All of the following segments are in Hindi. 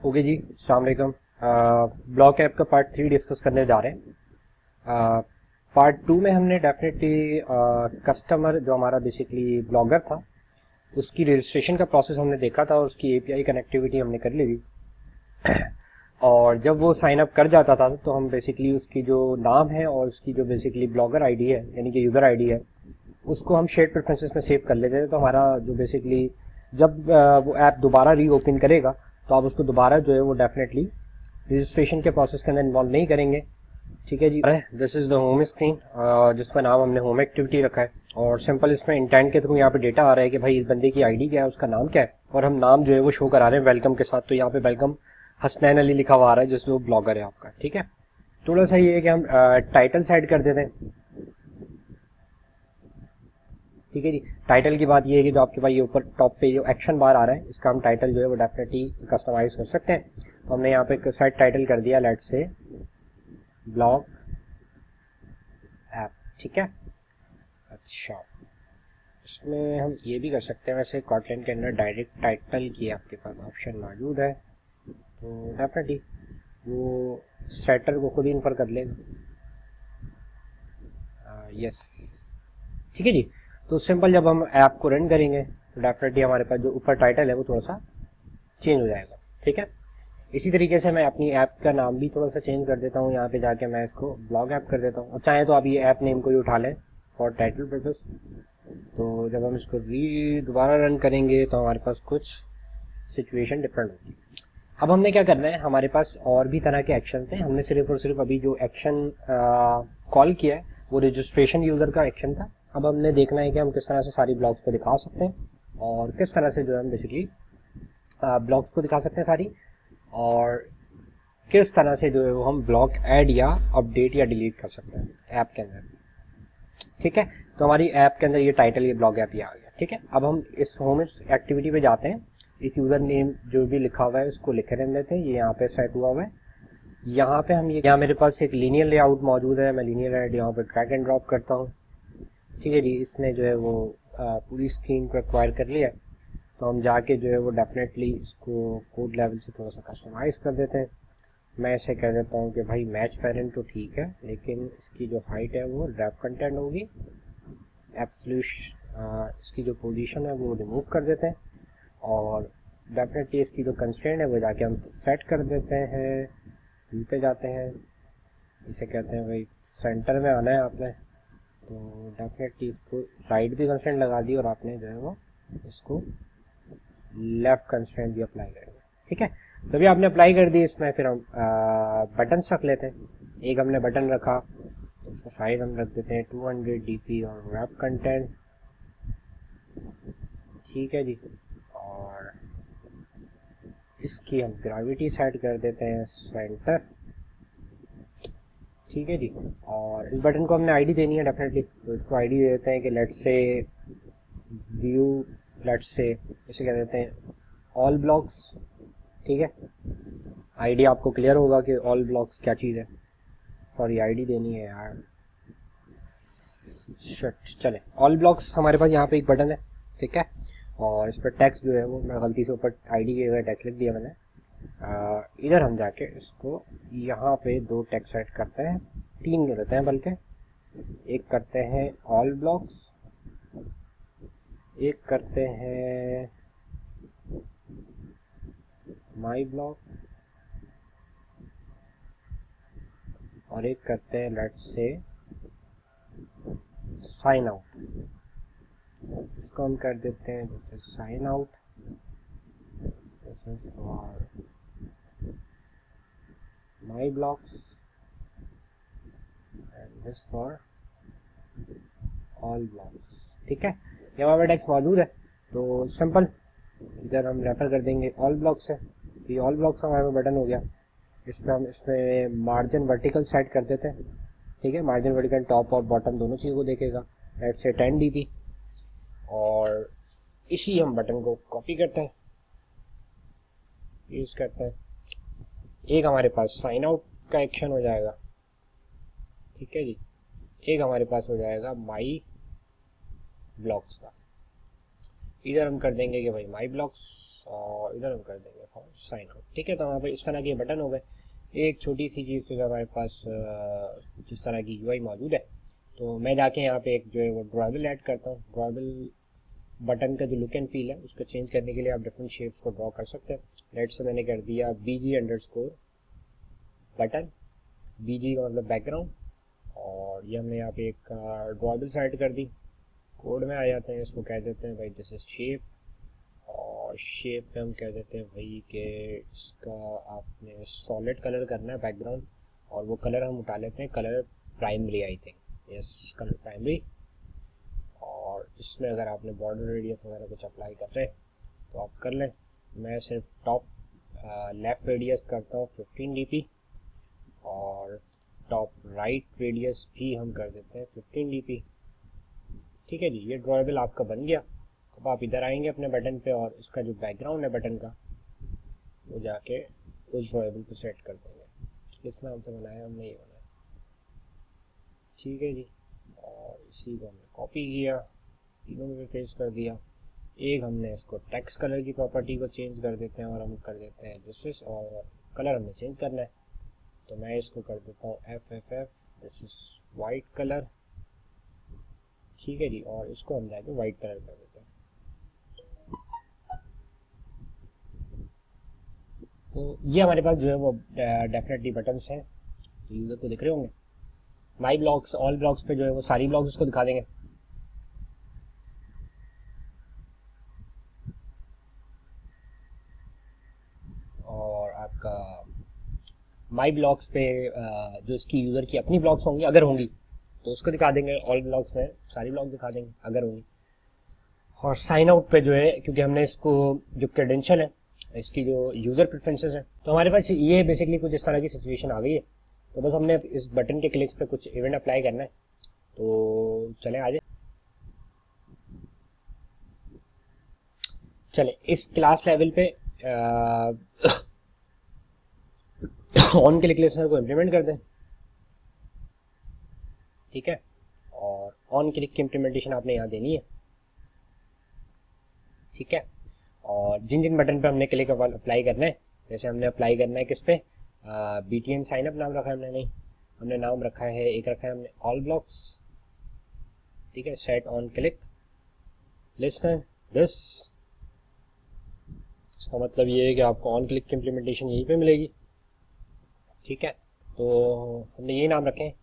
ओके जी, अस्सलाम वालेकुम। ब्लॉग ऐप का पार्ट 3 डिस्कस करने जा रहे हैं। पार्ट 2 में हमने डेफिनेटली कस्टमर जो हमारा बेसिकली ब्लॉगर था उसकी रजिस्ट्रेशन का प्रोसेस हमने देखा था और उसकी एपीआई कनेक्टिविटी हमने कर ली थी। और जब वो साइन अप कर जाता था तो हम बेसिकली उसकी जो नाम है और उसकी जो बेसिकली ब्लॉगर आईडी है यानी कि यूज़र आईडी है उसको हम शेयर प्रेफरेंसेस में सेव कर लेते थे। तो हमारा जो बेसिकली जब वो ऐप दोबारा रीओपन करेगा तो आप उसको दोबारा जो है वो डेफिनेटली रजिस्ट्रेशन के प्रोसेस के अंदर इन्वॉल्व नहीं करेंगे। ठीक है जी, this is the home screen जिसका नाम हमने होम एक्टिविटी रखा है और सिंपल इसमें इंटेंट के थ्रू यहाँ पे डेटा आ रहा है कि भाई इस बंदे की आईडी क्या है, उसका नाम क्या है, और हम नाम जो है वो शो करा रहे हैं वेलकम के साथ। तो यहाँ पे वेलकम हसनैन अली लिखा हुआ आ रहा है जिसमें वो ब्लॉगर है आपका। ठीक है, थोड़ा सा ये है कि हम टाइटल साइड कर देते हैं। ठीक है जी, टाइटल की बात ये है कि जो आपके पास ये ऊपर टॉप पे जो एक्शन बार आ रहा है इसका हम टाइटल जो है वो डेफिनेटली कस्टमाइज कर सकते हैं। तो हमने यहाँ पे एक साइड टाइटल कर दिया, लेट्स से ब्लॉग ऐप। ठीक है, अच्छा इसमें हम ये भी कर सकते हैं, वैसे कॉटलैंड के अंदर डायरेक्ट टाइटल की आपके पास ऑप्शन मौजूद है तो डेफिनेटली वो सेटर को खुद ही इन्फर कर लेगा। यस, ठीक है जी। तो सिंपल जब हम ऐप को रन करेंगे तो डेफिनेटली हमारे पास जो ऊपर टाइटल है वो थोड़ा सा चेंज हो जाएगा। ठीक है, इसी तरीके से मैं अपनी ऐप का नाम भी थोड़ा सा चेंज कर देता हूँ। यहाँ पे जाके मैं इसको ब्लॉग ऐप कर देता हूँ और चाहे तो आप ये ऐप नेम को ही उठा लें फॉर टाइटल पर्पस। तो जब हम इसको दोबारा रन करेंगे तो हमारे पास कुछ सिचुएशन डिफरेंट होगी। अब हमने क्या करना है, हमारे पास और भी तरह के एक्शन थे, हमने सिर्फ और सिर्फ अभी जो एक्शन कॉल किया है वो रजिस्ट्रेशन यूज़र का एक्शन था। अब हमने देखना है कि हम किस तरह से सारी ब्लॉग्स को दिखा सकते हैं और किस तरह से जो है हम बेसिकली ब्लॉग्स को दिखा सकते हैं सारी, और किस तरह से जो है वो हम ब्लॉग ऐड या अपडेट या डिलीट कर सकते हैं ऐप के अंदर। ठीक है, तो हमारी ऐप के अंदर ये टाइटल ये ब्लॉग ऐप ये आ गया। ठीक है, अब हम इस होम एक्टिविटी पे जाते हैं। इस यूज़र नेम जो भी लिखा हुआ है उसको लिखे रहने देते हैं, ये यहाँ पे सेट हुआ हुआ है। यहाँ पे हम ये यहाँ मेरे पास एक लीनियर लेआउट मौजूद है, मैं लीनियर ऐड यहाँ पे ड्रैग एंड ड्रॉप करता हूँ। ठीक है जी, इसने जो है वो पूरी स्क्रीन को एक्वायर कर लिया है। तो हम जाके जो है वो डेफिनेटली इसको कोड लेवल से थोड़ा सा कस्टमाइज़ कर देते हैं। मैं इसे कह देता हूँ कि भाई मैच पेरेंट तो ठीक है लेकिन इसकी जो हाइट है वो रैप कंटेंट होगी। एब्सोल्यूट इसकी जो पोजीशन है वो रिमूव कर देते हैं और डेफिनेटली इसकी जो कंस्ट्रेंट है वो जाके हम सेट कर देते हैं। व्यू पे जाते हैं, इसे कहते हैं भाई सेंटर में आना है आपने, तो डेफिनेटली इसको राइट भी कंस्ट्रेंट लगा दी और आपने जो है वो इसको लेफ़्ट कंस्ट्रेंट भी अप्लाई करेंगे। ठीक है, तो अभी आपने अप्लाई कर दी इसमें, फिर हम बटन्स रख लेते हैं। एक हमने बटन रखा तो उसका साइज हम रख देते हैं 200 dp और रैप कंटेंट। ठीक है जी, और इसकी हम ग्रेविटी सेट कर देते हैं सेंटर। ठीक है जी, और इस बटन को हमने आईडी देनी है डेफिनेटली, तो इसको आईडी दे देते हैं कि let's say view, let's say इसे कह देते हैं ऑल ब्लॉक्स। ठीक है, आईडी आपको क्लियर होगा कि ऑल ब्लॉक्स क्या चीज़ है। सॉरी, आईडी देनी है यार, शट। चले, ऑल ब्लॉक्स हमारे पास यहाँ पे एक बटन है। ठीक है, और इस पर टैक्स जो है वो मैं गलती से ऊपर आईडी के जगह टैक्स लिख दिया मैंने। इधर हम जाके इसको यहाँ पे दो टैक्स सेट करते हैं, तीन करते हैं बल्कि, एक करते हैं ऑल ब्लॉक्स, एक करते हैं माई ब्लॉक, और एक करते हैं लेट्स से साइन आउट। इसको हम कर देते हैं जैसे sign out, this is for my blocks and this for all blocks. ठीक है, ये हमारा टेक्स्ट मौजूद है तो सिंपल इधर हम रेफर कर देंगे ऑल ब्लॉक्स से। ये ऑल ब्लॉक्स हमारे में बटन हो गया। इसमें हम इसमें मार्जिन वर्टिकल सेट कर देते हैं। ठीक है, मार्जिन वर्टिकल टॉप और बॉटम दोनों चीज़ को देखेगा, लेट्स से 10 dp, और इसी हम बटन को कॉपी करते हैं, यूज़ करते हैं। एक हमारे पास साइन आउट का एक्शन हो जाएगा। ठीक है जी, एक हमारे पास हो जाएगा माई ब्लॉक्स का। इधर हम कर देंगे कि भाई माई ब्लॉक्स, और इधर हम कर देंगे फॉर साइन आउट। ठीक है, तो वहाँ पर इस तरह के बटन हो गए। एक छोटी सी चीज़ पे हमारे पास जिस तरह की यूआई मौजूद है, तो मैं जाके यहाँ पे एक जो है वो ड्रॉएबल ऐड करता हूँ। ड्रॉएबल बटन का जो लुक एंड फील है उसको चेंज करने के लिए आप डिफरेंट शेप्स को ड्रॉ कर सकते हैं। लेट से मैंने कर दिया BG_ बटन, BG का मतलब बैकग्राउंड, और ये हमने यहाँ पे एक ड्रॉएबल साइड कर दी। कोड में आ जाते हैं, इसको कह देते हैं भाई दिस इज शेप, और शेप पे हम कह देते हैं भाई कि इसका आपने सॉलिड कलर करना है बैकग्राउंड, और वो कलर हम उठा लेते हैं colour primary, I think yes colour primary. और इसमें अगर आपने बॉर्डर रेडियस वगैरह कुछ अप्लाई कर रहे हैं तो आप कर लें। मैं सिर्फ टॉप लेफ़्ट रेडियस करता हूँ 15 dp, और टॉप राइट रेडियस भी हम कर देते हैं 15 dp। ठीक है जी, ये ड्रॉएबल आपका बन गया। अब आप इधर आएंगे अपने बटन पे, और इसका जो बैकग्राउंड है बटन का वो जाके उस ड्रॉएबल पे सेट कर देंगे। किस नाम से बनाया हमने, ये बनाया। ठीक है जी, और इसी को हमने कॉपी किया, तीनों में पेस्ट कर दिया। एक हमने इसको टेक्स्ट कलर की प्रॉपर्टी को चेंज कर देते हैं, और हम कर देते हैं दिस इज, और कलर हमें चेंज करना है, तो मैं इसको कर देता हूँ FFF, this is white colour. ठीक है जी, और इसको हम जाके वाइट कलर कर देते हैं। तो ये हमारे पास जो है वो डेफिनेटली बटन्स हैं, तो यूज़र को दिख रहे होंगे। माई ब्लॉक्स, ऑल ब्लॉक्स पे जो है वो सारी ब्लॉक्स इसको दिखा देंगे। और आपका माई ब्लॉक्स पे जो इसकी यूज़र की अपनी ब्लॉक्स होंगी, अगर होंगी तो उसको दिखा देंगे। ऑल ब्लॉक्स में सारी ब्लॉक दिखा देंगे अगर होंगी। और साइन आउट पे जो है, क्योंकि हमने इसको जो क्रेडेंशियल है, इसकी जो यूज़र प्रेफरेंसेस है, तो हमारे पास ये बेसिकली कुछ इस तरह की सिचुएशन आ गई है। तो बस हमने इस बटन के क्लिक्स पे कुछ इवेंट अप्लाई करना है, तो चले आगे। चले इस क्लास लेवल पे ऑन क्लिक लिस्टनर को इम्प्लीमेंट कर दें। ठीक है, और ऑन क्लिक की इम्प्लीमेंटेशन आपने यहाँ देनी है। ठीक है, और जिन जिन बटन पे हमने क्लिक अप्लाई करना है, जैसे हमने अप्लाई करना है किस पे, BTN साइनअप नाम रखा है हमने, नहीं हमने नाम रखा है, एक रखा है हमने ऑल ब्लॉक्स। ठीक है, set on click listener this, इसका मतलब ये है कि आपको ऑन क्लिक की इम्प्लीमेंटेशन यहीं पे मिलेगी। ठीक है, तो हमने ये नाम रखे हैं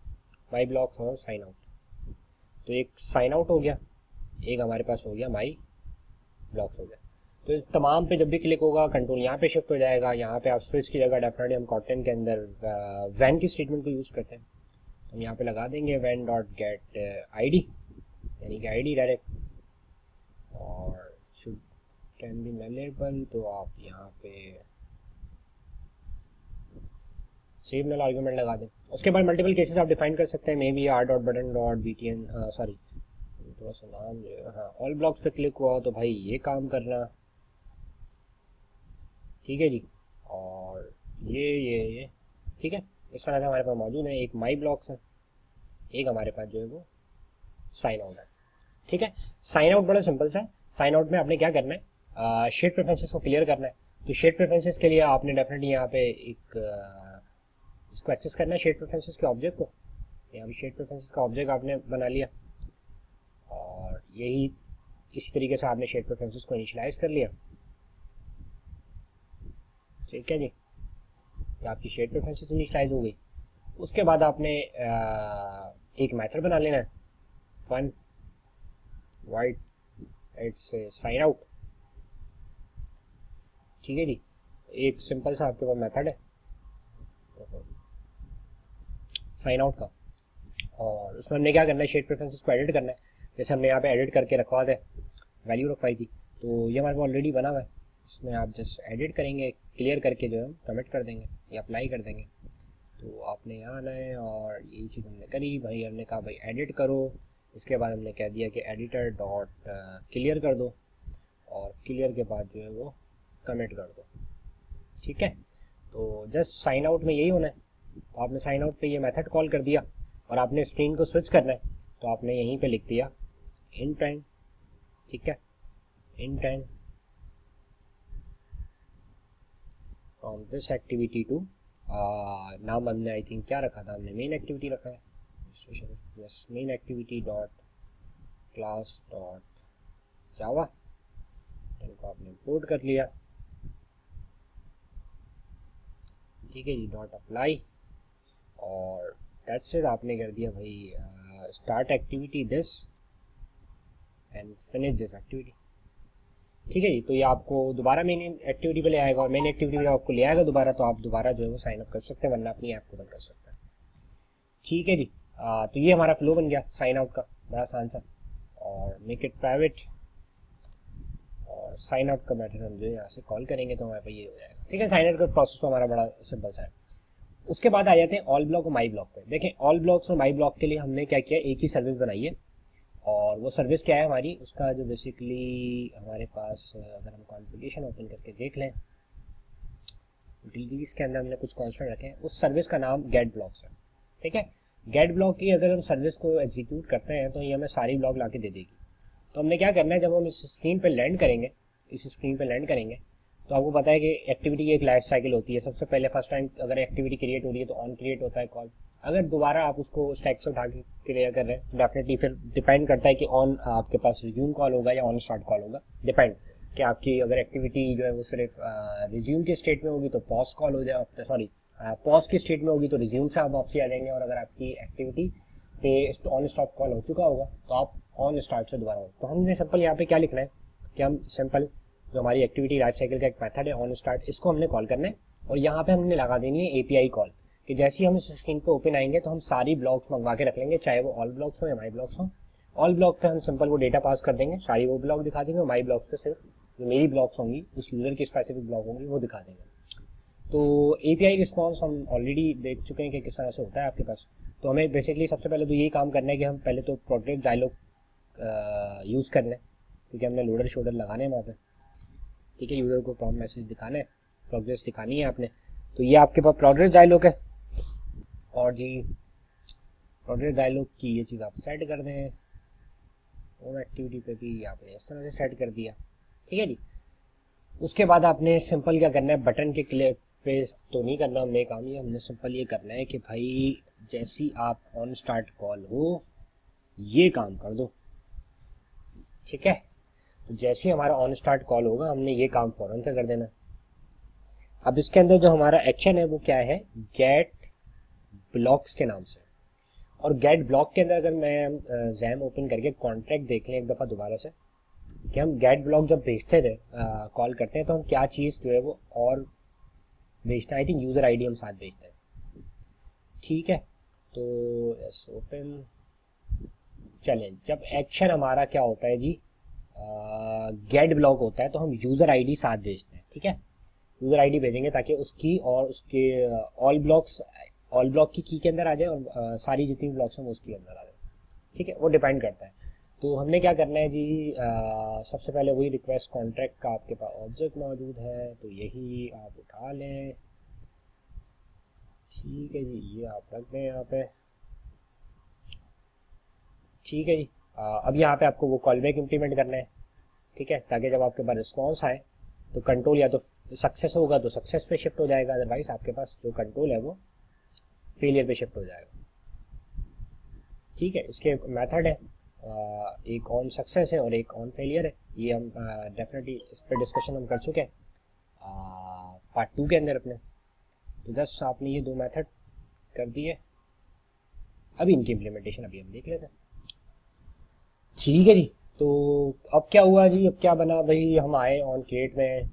माई ब्लॉक्स और साइन आउट। तो एक साइन आउट हो गया, एक हमारे पास हो गया माई ब्लॉक्स हो गया। तो इस तमाम पे जब भी क्लिक होगा कंट्रोल यहाँ पे शिफ्ट हो जाएगा। यहाँ पे आप स्विच की जगह डेफिनेटली हम कॉटन के अंदर वैन की स्टेटमेंट को यूज़ करते हैं। हम यहाँ पे लगा देंगे वैन डॉट गेट ID, यानी कि ID डायरेक्ट, और शुड कैन बी नलेबल, तो आप यहाँ पे सेव नल आर्गुमेंट लगा दें। उसके बाद मल्टीपल केसेस आप डिफाइन कर सकते हैं, मे बी r.button.btn, सॉरी थोड़ा सा नाम जो है, हाँ ऑल ब्लॉक्स पे क्लिक हुआ तो भाई ये काम करना। ठीक है जी, और ये ठीक है, इस तरह से हमारे पास मौजूद है। एक माई ब्लॉक्स है, एक हमारे पास जो है वो साइन आउट है। ठीक है, साइन आउट बड़ा सिंपल सा है। साइन आउट में आपने क्या करना है, शेड प्रेफरेंसेस को क्लियर करना है। तो शेड प्रेफरेंसेस के लिए आपने डेफिनेटली यहाँ पे एक इसको एक्सेस करना है, शेड प्रेफरेंसेस के ऑब्जेक्ट को। यहाँ पे शेड प्रेफरेंसेस का ऑब्जेक्ट आपने बना लिया, और यही इसी तरीके से आपने शेड प्रेफरेंसेस को इनिशियलाइज कर लिया। ठीक है जी, आपकी शेड प्रेफरेंसेस इनिशियलाइज हो गई। उसके बाद आपने एक मेथड बना लेना है, fun white it's sign out. ठीक है जी, एक सिंपल सा आपके पास मेथड है साइन आउट का, और उसमें हमने क्या करना है, शेड प्रेफरेंसेस को एडिट करना है। जैसे हमने यहाँ पे एडिट करके रखवा दे, वैल्यू रखवाई थी, तो ये हमारे पास ऑलरेडी बना हुआ है। इसमें आप जस्ट एडिट करेंगे, क्लियर करके जो है कमिट कर देंगे या अप्लाई कर देंगे। तो आपने यहाँ आना है, और ये चीज़ हमने करी भाई, हमने कहा भाई एडिट करो। इसके बाद हमने कह दिया कि एडिटर डॉट क्लियर कर दो, और क्लियर के बाद जो है वो कमिट कर दो। ठीक है, तो जस्ट साइन आउट में यही होना है। तो आपने साइन आउट पे ये मेथड कॉल कर दिया, और आपने स्क्रीन को स्विच करना है, तो आपने यहीं पे लिख दिया इंट टाइम। ठीक है, intent from this activity to, नाम हमने आई थिंक क्या रखा था, हमने मेन एक्टिविटी रखा है, yes main activity dot class dot जावा, इनको आपने इंपोर्ट कर लिया, ठीक है जी, डॉट अप्लाई, और दैट्स इट, आपने कर दिया भाई start activity this and finish this activity, ठीक है जी। तो ये आपको दोबारा मेन एक्टिविटी पे ले आएगा, और मेन एक्टिविटी पे आपको ले आएगा दोबारा, तो आप दोबारा जो है वो साइन अप कर सकते हैं, वरना अपनी ऐप को बंद कर सकते हैं, ठीक है जी। तो ये हमारा फ्लो बन गया साइन आउट का, बड़ा आसान सा, और मेक इट प्राइवेट, और साइन आउट का मेथड हम जो है यहाँ से कॉल करेंगे तो हमारे पास ये हो जाएगा, ठीक है। साइन आउट का प्रोसेस तो हमारा बड़ा सिंपल सा है। उसके बाद आ जाते हैं ऑल ब्लॉक और माई ब्लॉक पे। देखें ऑल ब्लॉक्स और माई ब्लॉक के लिए हमने क्या किया, एक ही सर्विस बनाई है, और वो सर्विस क्या है हमारी, उसका जो बेसिकली हमारे पास अगर हम कॉन्फ़िगरेशन ओपन करके देख लें, यूटिलिटीज के अंदर हमने कुछ कॉन्स्टेंट रखे हैं, उस सर्विस का नाम गेट ब्लॉक्स है, ठीक है। गेट ब्लॉक की अगर हम सर्विस को एग्जीक्यूट करते हैं तो ये हमें सारी ब्लॉक ला के दे देगी। तो हमने क्या करना है, जब हम इस स्क्रीन पर लैंड करेंगे, इस स्क्रीन पर लैंड करेंगे, तो आपको पता है कि एक्टिविटी की एक लाइफ साइकिल होती है। सबसे पहले फर्स्ट टाइम अगर एक्टिविटी क्रिएट हो रही है तो ऑन क्रिएट होता है कॉल, अगर दोबारा आप उसको स्टैक से उठा के क्लियर कर रहे हैं तो डेफिनेटली फिर डिपेंड करता है कि ऑन आपके पास रिज्यूम कॉल होगा या ऑन स्टार्ट कॉल होगा, डिपेंड कि आपकी अगर एक्टिविटी जो है वो सिर्फ रिज्यूम के स्टेट में होगी तो पॉज कॉल हो जाए, सॉरी पॉज की स्टेट में होगी तो रिज्यूम से आप वापसी आ जाएंगे, और अगर आपकी एक्टिविटी पे ऑन स्टार्ट कॉल हो चुका होगा तो आप ऑन स्टार्ट से दोबारा हो। तो हमने सिंपल यहाँ पे क्या लिखना है कि हम सिंपल जो हमारी एक्टिविटी लाइफ साइकिल का एक मेथड है ऑन स्टार्ट, इसको हमने कॉल करना है, और यहाँ पे हमने लगा देनी है एपीआई कॉल, कि जैसे ही हम इस स्क्रीन पे ओपन आएंगे तो हम सारी ब्लॉक्स मंगवा के रख लेंगे, चाहे वो ऑल ब्लॉक्स हो या माई ब्लॉक्स हो। ऑल ब्लॉक पे हम सिंपल वो डेटा पास कर देंगे, सारी वो ब्लॉक दिखा देंगे, और माई ब्लॉक्स पे सिर्फ जो मेरी ब्लॉक्स होंगी, उस यूजर की स्पेसिफिक ब्लॉक होंगी वो दिखा देंगे। तो एपीआई रिस्पॉन्स हम ऑलरेडी देख चुके हैं कि किस तरह से होता है आपके पास। तो हमें बेसिकली सबसे पहले तो यही काम करना है कि हम पहले तो प्रोडक्ट डायलॉग यूज़ कर लें, क्योंकि हमने लोडर शोल्डर लगाने हैं वहाँ पे, ठीक है। यूज़र को प्रॉम्प्ट मैसेज दिखाना है, प्रोग्रेस दिखानी है आपने, तो ये आपके पास प्रोग्रेस डायलॉग है, और जी प्रोग्रेस डायलॉग की ये चीज़ आप सेट कर दें, होम एक्टिविटी पे भी आपने इस तरह से सेट कर दिया, ठीक है जी। उसके बाद आपने सिंपल क्या करना है, बटन के क्लिक पे तो नहीं करना हमने काम, ये हमने सिंपल ये करना है कि भाई जैसी आप ऑन स्टार्ट कॉल हो ये काम कर दो, ठीक है। तो जैसे ही हमारा ऑन स्टार्ट कॉल होगा हमने ये काम फौरन से कर देना। अब इसके अंदर जो हमारा एक्शन है वो क्या है, गेट ब्लॉक्स के नाम से, और गेट ब्लॉक के अंदर अगर मैं जैम ओपन करके कॉन्ट्रैक्ट देख लें एक दफ़ा दोबारा से, कि हम गेट ब्लॉक जब भेजते थे कॉल करते हैं तो हम क्या चीज़ जो है वो और भेजते हैं, आई थिंक यूज़र आईडी हम साथ भेजते हैं, ठीक है। तो यस ओपन, चलें जब एक्शन हमारा क्या होता है जी, गेट ब्लॉक होता है तो हम यूज़र आईडी साथ भेजते हैं, ठीक है। यूज़र आईडी भेजेंगे ताकि उसकी और उसके ऑल ब्लॉक की के अंदर आ जाए, और सारी जितनी ब्लॉक्स हैं वो उसके अंदर आ जाए, ठीक है। वो डिपेंड करता है। तो हमने क्या करना है जी, सबसे पहले वही रिक्वेस्ट कॉन्ट्रैक्ट का आपके पास ऑब्जेक्ट मौजूद है तो यही आप उठा लें, ठीक है जी, ये आप रख दें यहाँ पे, ठीक है जी। अब यहाँ पे आपको वो कॉल बैक इम्प्लीमेंट करना है, ठीक है, ताकि जब आपके पास रिस्पॉन्स आए तो कंट्रोल या तो सक्सेस होगा तो सक्सेस पे शिफ्ट हो जाएगा, अदरवाइज आपके पास जो कंट्रोल है वो फेलियर पे शिफ्ट हो जाएगा, ठीक है। इसके मेथड है, एक ऑन सक्सेस है और एक ऑन फेलियर है, ये हम डेफिनेटली इस पर डिस्कशन हम कर चुके हैं पार्ट 2 के अंदर अपने। तो जस्ट आपने ये दो मेथड कर दिए, अभी इनकी इम्प्लीमेंटेशन अभी हम देख लेते हैं, ठीक है जी। तो अब क्या हुआ जी, अब क्या बना भाई, हम आए ऑन क्रिएट में,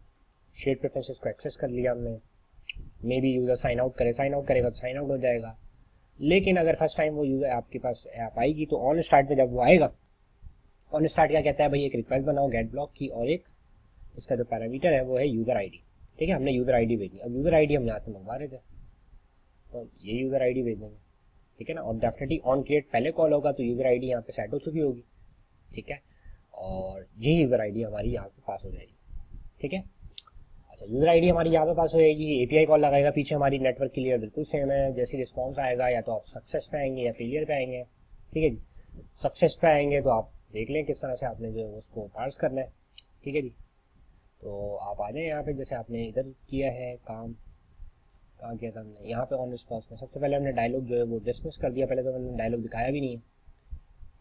शेड प्रेफरेंसेस को एक्सेस कर लिया हमने, may be user sign out करेगा तो साइन आउट हो जाएगा, लेकिन अगर फर्स्ट टाइम वो यूज़र आपके पास ऐप आएगी तो ऑन स्टार्ट में जब वो आएगा, ऑन स्टार्ट क्या कहता है भाई, एक रिक्वेस्ट बनाओ गेट ब्लॉक की, और एक इसका जो पैरामीटर है वो है यूज़र आईडी, ठीक है। हमने यूज़र आईडी भेजी, अब यूज़र आईडी हम यहाँ से मंगवा रहे थे तो ये यूज़र आईडी भेज देंगे, ठीक है ना, और डेफिनेटली ऑन क्रिएट पहले कॉल होगा तो यूज़र आईडी यहाँ पे सेट हो चुकी होगी, ठीक है, और ये यूज़र आईडी हमारी यहाँ पे पास हो जाएगी, ठीक है। अच्छा, यूज़र आईडी हमारी यहाँ पे पास हो जाएगी, एपीआई कॉल लगाएगा पीछे, हमारी नेटवर्क की लेयर बिल्कुल सेम है, जैसे रिस्पॉन्स आएगा या तो आप सक्सेस पे आएंगे या फेलियर पे आएंगे, ठीक है जी। सक्सेस पे आएंगे तो आप देख लें किस तरह से आपने जो है उसको पार्स करना है, ठीक है जी। तो आप आ जाए यहाँ पे, जैसे आपने इधर किया है काम, कहाँ किया था हमने, यहाँ पे ऑन रिस्पॉन्स में सबसे पहले हमने डायलॉग जो है वो डिसमिस कर दिया, पहले तो हमने डायलॉग दिखाया भी नहीं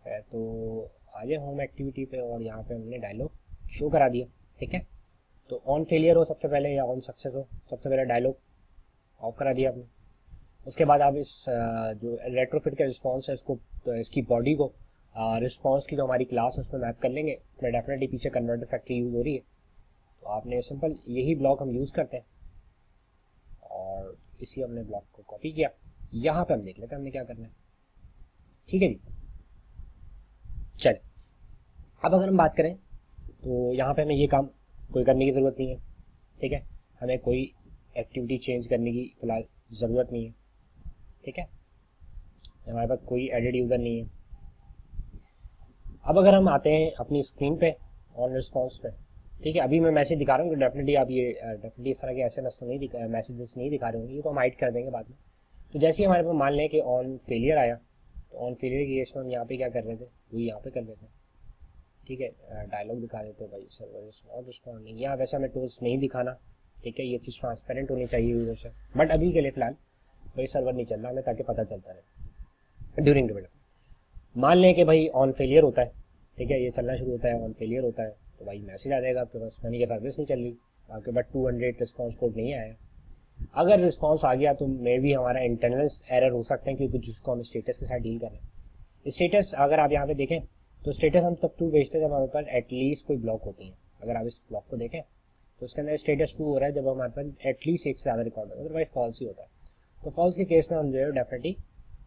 है। तो आ जाए होम एक्टिविटी पे और यहाँ पे हमने डायलॉग शो करा दिया, ठीक है। तो ऑन फेलियर हो सबसे पहले या ऑन सक्सेस हो, सबसे पहले डायलॉग ऑफ करा दिया आपने। उसके बाद आप इस जो रेट्रोफिट का रिस्पॉन्स है इसको, इसकी बॉडी को रिस्पॉन्स की जो हमारी क्लास है उसमें मैप कर लेंगे। इसमें डेफिनेटली पीछे कन्वर्टर फैक्ट्री यूज़ हो रही है, तो आपने सिंपल यही ब्लॉक हम यूज़ करते हैं और इसी हमने ब्लॉक को कॉपी किया। यहाँ पे हम देख लेते हैं हमने क्या करना है, ठीक है जी। चल अब अगर हम बात करें तो यहाँ पे हमें ये काम कोई करने की ज़रूरत नहीं है, ठीक है। हमें कोई एक्टिविटी चेंज करने की फ़िलहाल ज़रूरत नहीं है, ठीक है। हमारे पास कोई एडिड यूज़र नहीं है। अब अगर हम आते हैं अपनी स्क्रीन पे ऑन रिस्पॉन्स पे, ठीक है। अभी मैं मैसेज दिखा रहा हूँ, डेफिनेटली आप ये डेफिनेटली इस तरह के SMS तो नहीं दिखा, मैसेजेस नहीं दिखा रहे होंगे, ये तो हम हाइड कर देंगे बाद में। तो जैसे ही हमारे पास मान लें कि ऑन फेलियर आया, तो ऑन फेलियर की केस में हम यहाँ पे क्या कर रहे थे, वो यहाँ पे कर लेते हैं, ठीक है। डायलॉग दिखा देते हैं भाई सर्वर इज नॉट रिस्पॉन्डिंग। यहाँ वैसे हमें टूल्स नहीं दिखाना, ठीक है, ये चीज़ ट्रांसपेरेंट होनी चाहिए यूजर से, बट अभी के लिए फिलहाल भाई सर्वर नहीं चल रहा हमें, ताकि पता चलता रहे ड्यूरिंग डेवलपमेंट। मान लें कि भाई ऑन फेलियर होता है, ठीक है, ये चलना शुरू होता है, ऑन फेलियर होता है, तो भाई मैसेज आ जाएगा आपके पास, यानी कि सर्विस नहीं चल रही, आपके पास 200 रिस्पॉन्स कोड नहीं आया। अगर रिस्पॉन्स आ गया तो मे भी हमारा इंटरनल एरर हो सकता है, क्योंकि जिसको हम स्टेटस के साथ डील कर रहे हैं। स्टेटस अगर आप यहाँ पे देखें तो स्टेटस हम तब टू भेजते हैं जब हमारे पास एटलीस्ट कोई ब्लॉक होती है। अगर आप इस ब्लॉक को देखें तो उसके अंदर स्टेटस 2 हो रहा है जब हमारे पास एटलीस्ट एक से ज़्यादा रिकॉर्ड होता है, अदरवाइज फॉल्स ही होता है। तो फॉल्स के केस में हम जो है डेफिनेटली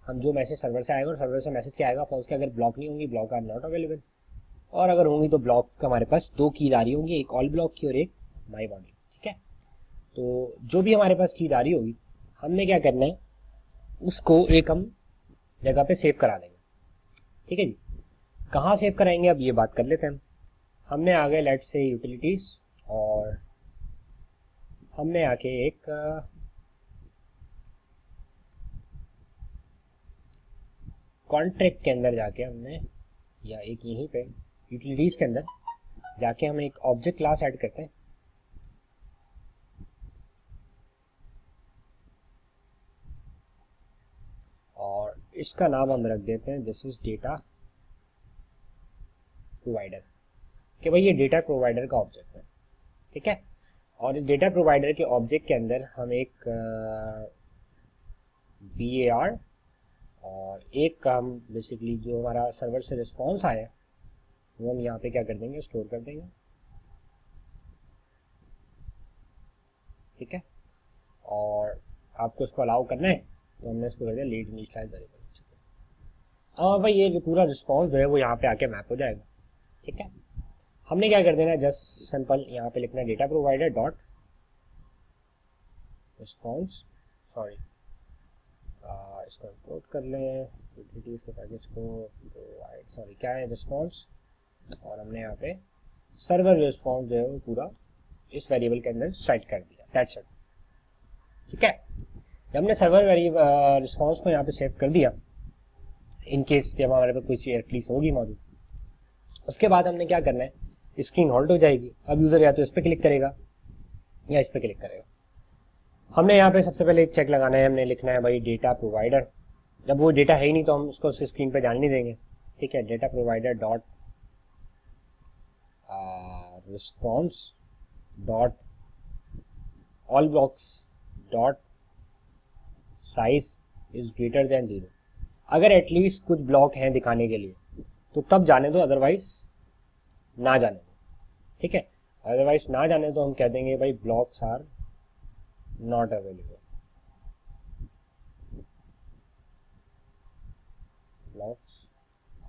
हम जो मैसेज सर्वर से आएगा और सर्वर से मैसेज क्या आएगा, फॉल्स के अगर ब्लॉक नहीं होंगी, ब्लॉक आर नॉट अवेलेबल, और अगर होंगी तो ब्लॉक का हमारे पास 2 कीज आ रही होंगी, एक ऑल ब्लॉक की और एक माई बॉडी, ठीक है। तो जो भी हमारे पास चीज़ आ रही होगी हमने क्या करना है, उसको एक हम जगह पे सेव करा देंगे, ठीक है जी। कहाँ सेव कराएंगे अब ये बात कर लेते हैं। हमने आ गए लेट से यूटिलिटीज और हमने आके एक कॉन्ट्रैक्ट के अंदर जाके हमने, या एक यहीं पे यूटिलिटीज के अंदर जाके हम एक ऑब्जेक्ट क्लास ऐड करते हैं, और इसका नाम हम रख देते हैं दिस इज डेटा प्रोवाइडर, कि भाई ये डेटा प्रोवाइडर का ऑब्जेक्ट है, ठीक है। और इस डेटा प्रोवाइडर के ऑब्जेक्ट के अंदर हम एक VAR और एक हम बेसिकली जो हमारा सर्वर से रिस्पॉन्स आया वो हम यहाँ पे क्या कर देंगे, स्टोर कर देंगे, ठीक है। और आपको इसको अलाउ करना है तो हमने इसको कर दिया लीड इनिशियलाइज वेरिएबल, ठीक है। अब भाई ये पूरा रिस्पॉन्स जो है वो यहाँ पे आके मैप हो जाएगा, ठीक है। हमने क्या कर देना है, जस्ट सिंपल यहाँ पे लिखना है data provider dot response, sorry इसको इंपोर्ट कर लें यूटिलिटीज के पैकेज को, प्रोवाइड सॉरी क्या है रिस्पॉन्स, और हमने यहाँ पे सर्वर रिस्पॉन्स जो है वो पूरा इस वेरिएबल के अंदर सेट कर दिया, दैट्स इट, ठीक है। जब हमने सर्वर रिस्पॉन्स को यहाँ पे सेव कर दिया, इन केस जब हमारे पास कोई चीज एटलीस्ट होगी मौजूद, उसके बाद हमने क्या करना है, स्क्रीन होल्ड हो जाएगी। अब यूजर या तो इस पर क्लिक करेगा या इस पर क्लिक करेगा। हमने यहाँ पे सबसे पहले एक चेक लगाना है, हमने लिखना है भाई डेटा प्रोवाइडर, जब वो डेटा है ही नहीं तो हम उसको स्क्रीन पे जाने नहीं देंगे, ठीक है। Data provider dot response dot all blocks dot size is greater than 0। अगर एटलीस्ट कुछ ब्लॉक हैं दिखाने के लिए तो तब जाने दो, अदरवाइज ना जाने दो, ठीक है। अदरवाइज ना जाने तो हम कह देंगे भाई blocks are not available, blocks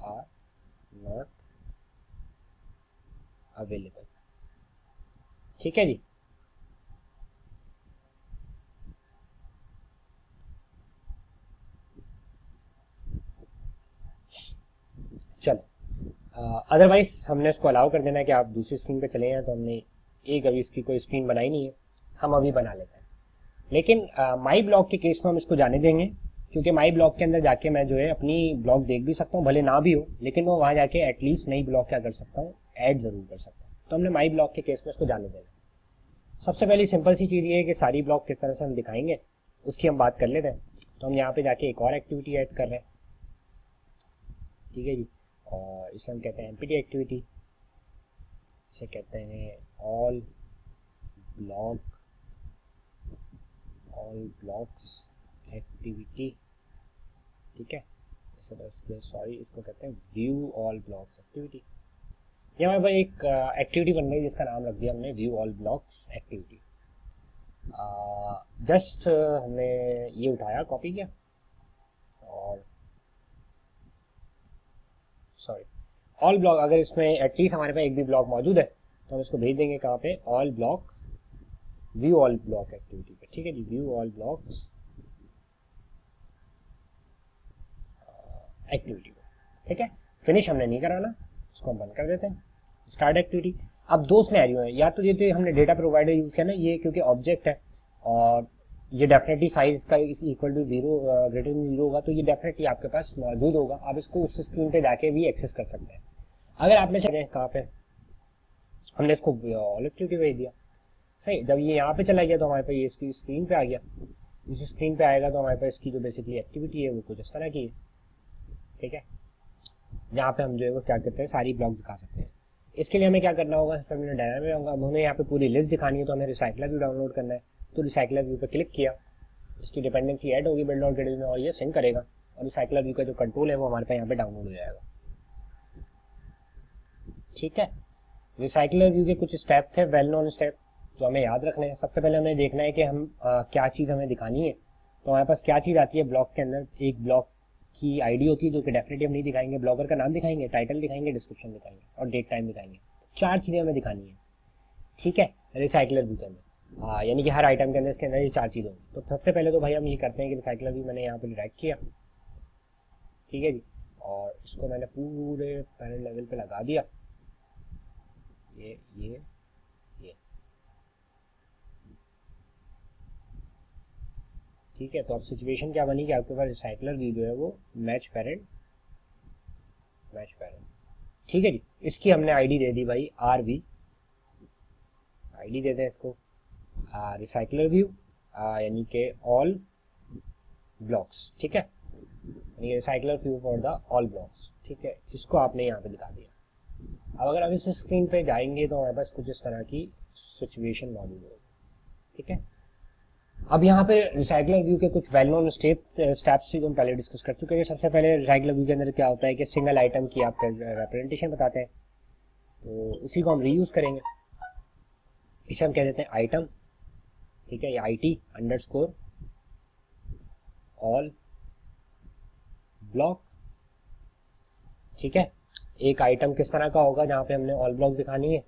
are not available, ठीक है जी। चलो अदरवाइज हमने इसको अलाउ कर देना है कि आप दूसरी स्क्रीन पे चले हैं, तो हमने एक अभी इसकी कोई स्क्रीन बनाई नहीं है, हम अभी बना लेते हैं। लेकिन माई ब्लॉक के केस में हम इसको जाने देंगे, क्योंकि माई ब्लॉक के अंदर जाके मैं जो है अपनी ब्लॉक देख भी सकता हूँ, भले ना भी हो, लेकिन मैं वहाँ जाके एटलीस्ट नई ब्लॉक क्या कर सकता हूँ, ऐड जरूर कर सकता हूँ, तो हमने माई ब्लॉक के केस में उसको जाने देना। सबसे पहली सिंपल सी चीज़ ये है कि सारी ब्लॉक किस तरह से हम दिखाएंगे उसकी हम बात कर लेते हैं। तो हम यहाँ पे जाके एक और एक्टिविटी ऐड कर रहे हैं, ठीक है जी, और इसे हम कहते हैं एम्प्टी एक्टिविटी, इसे कहते हैं ऑल ब्लॉक्स एक्टिविटी, ठीक है। सॉरी, इसको कहते हैं व्यू ऑल ब्लॉक्स एक्टिविटी। यहाँ पर एक एक्टिविटी बन गई जिसका नाम रख दिया हमने view all blocks activity. Just हमने ये उठाया, कॉपी किया और सॉरी ऑल ब्लॉक, अगर इसमें एटलीस्ट हमारे पास एक भी ब्लॉक मौजूद है तो हम इसको भेज देंगे कहाँ पे, all block view all block activity पे, ठीक है जी, व्यू ऑल ब्लॉक्स एक्टिविटी पे, ठीक है। फिनिश हमने नहीं कराना, इसको हम बंद कर देते हैं। Start activity. अब दो सिनेरियो है, या तो ये तो हमने डेटा प्रोवाइडर यूज किया ना, ये क्योंकि ऑब्जेक्ट है और ये डेफिनेटली साइज का इक्वल टू 0 ग्रेटर देन 0 होगा, तो ये डेफिनेटली आपके पास मौजूद होगा। आप इसको उस स्क्रीन पे जाके भी एक्सेस कर सकते हैं। अगर आपने चले कहाँ पे, हमने इसको ऑल एक्टिविटी भेज दिया, सही। जब ये यहाँ पे चला गया तो हमारे पास ये इसकी स्क्रीन पे आ गया। इस स्क्रीन पे आएगा तो हमारे पास इसकी जो बेसिकली एक्टिविटी है वो कुछ इस तरह की है, ठीक है, जहाँ पे हम जो है वो क्या करते हैं, सारी ब्लॉक दिखा सकते हैं। इसके लिए हमें क्या करना होगा, सबसे पहले डायग्राम में होगा, हमें यहाँ पे पूरी लिस्ट दिखानी है, तो हमें रिसाइकलर व्यू डाउनलोड करना है। तो रिसाइकलर व्यू पे क्लिक किया, इसकी डिपेंडेंसी ऐड होगी बिल्ड डॉट में और ये सिंक करेगा, और रिसाइकलर व्यू का जो कंट्रोल है वो हमारे पास यहाँ पे डाउनलोड हो जाएगा, ठीक है। रिसाइकलर व्यू के कुछ स्टेप थे, वेल नोन स्टेप, जो हमें याद रखने हैं। सबसे पहले हमें देखना है कि हम क्या चीज़ हमें दिखानी है। तो हमारे पास क्या चीज़ आती है ब्लॉक के अंदर, एक ब्लॉक की आईडी होती है जो कि डेफिनेटली हम नहीं दिखाएंगे, ब्लॉगर का नाम दिखाएंगे, टाइटल दिखाएंगे, डिस्क्रिप्शन दिखाएंगे और डेट टाइम दिखाएंगे। 4 चीज़ें हमें दिखानी है, ठीक है, रिसाइकलर व्यू के अंदर। हाँ, यानी कि हर आइटम के अंदर इसके अंदर ये 4 चीज़ होंगी। तो सबसे पहले तो भाई हम ये करते हैं कि रिसाइकलर व्यू मैंने यहाँ पे ड्रैग किया, ठीक है जी, और इसको मैंने पूरे पैरेंट लेवल पे लगा दिया, ये ठीक है। तो अब सिचुएशन क्या बनी कि आपके पास रिसाइकलर व्यू जो है वो मैच पैरेंट, ठीक है जी। इसकी हमने आईडी दे दी भाई RV, आईडी देते हैं इसको रिसाइकलर व्यू, यानी कि ऑल ब्लॉक्स, ठीक है, यानी recycler view for the all blocks, ठीक है। इसको आपने यहाँ पे दिखा दिया। अब अगर आप इस स्क्रीन पे जाएंगे तो हमारे पास कुछ इस तरह की सिचुएशन मौजूद होगी, ठीक है। अब यहाँ पे रिसाइकलर व्यू के कुछ वेल नोन स्टेप्स जो हम पहले डिस्कस कर चुके हैं। सबसे पहले रिसाइकलर व्यू के अंदर क्या होता है कि सिंगल आइटम की आप रिप्रेजेंटेशन बताते हैं, तो उसी को हम रीयूज करेंगे। इसे हम कह देते हैं आइटम, ठीक है, या IT_all ब्लॉक, ठीक है। एक आइटम किस तरह का होगा जहाँ पे हमने ऑल ब्लॉक्स दिखानी है,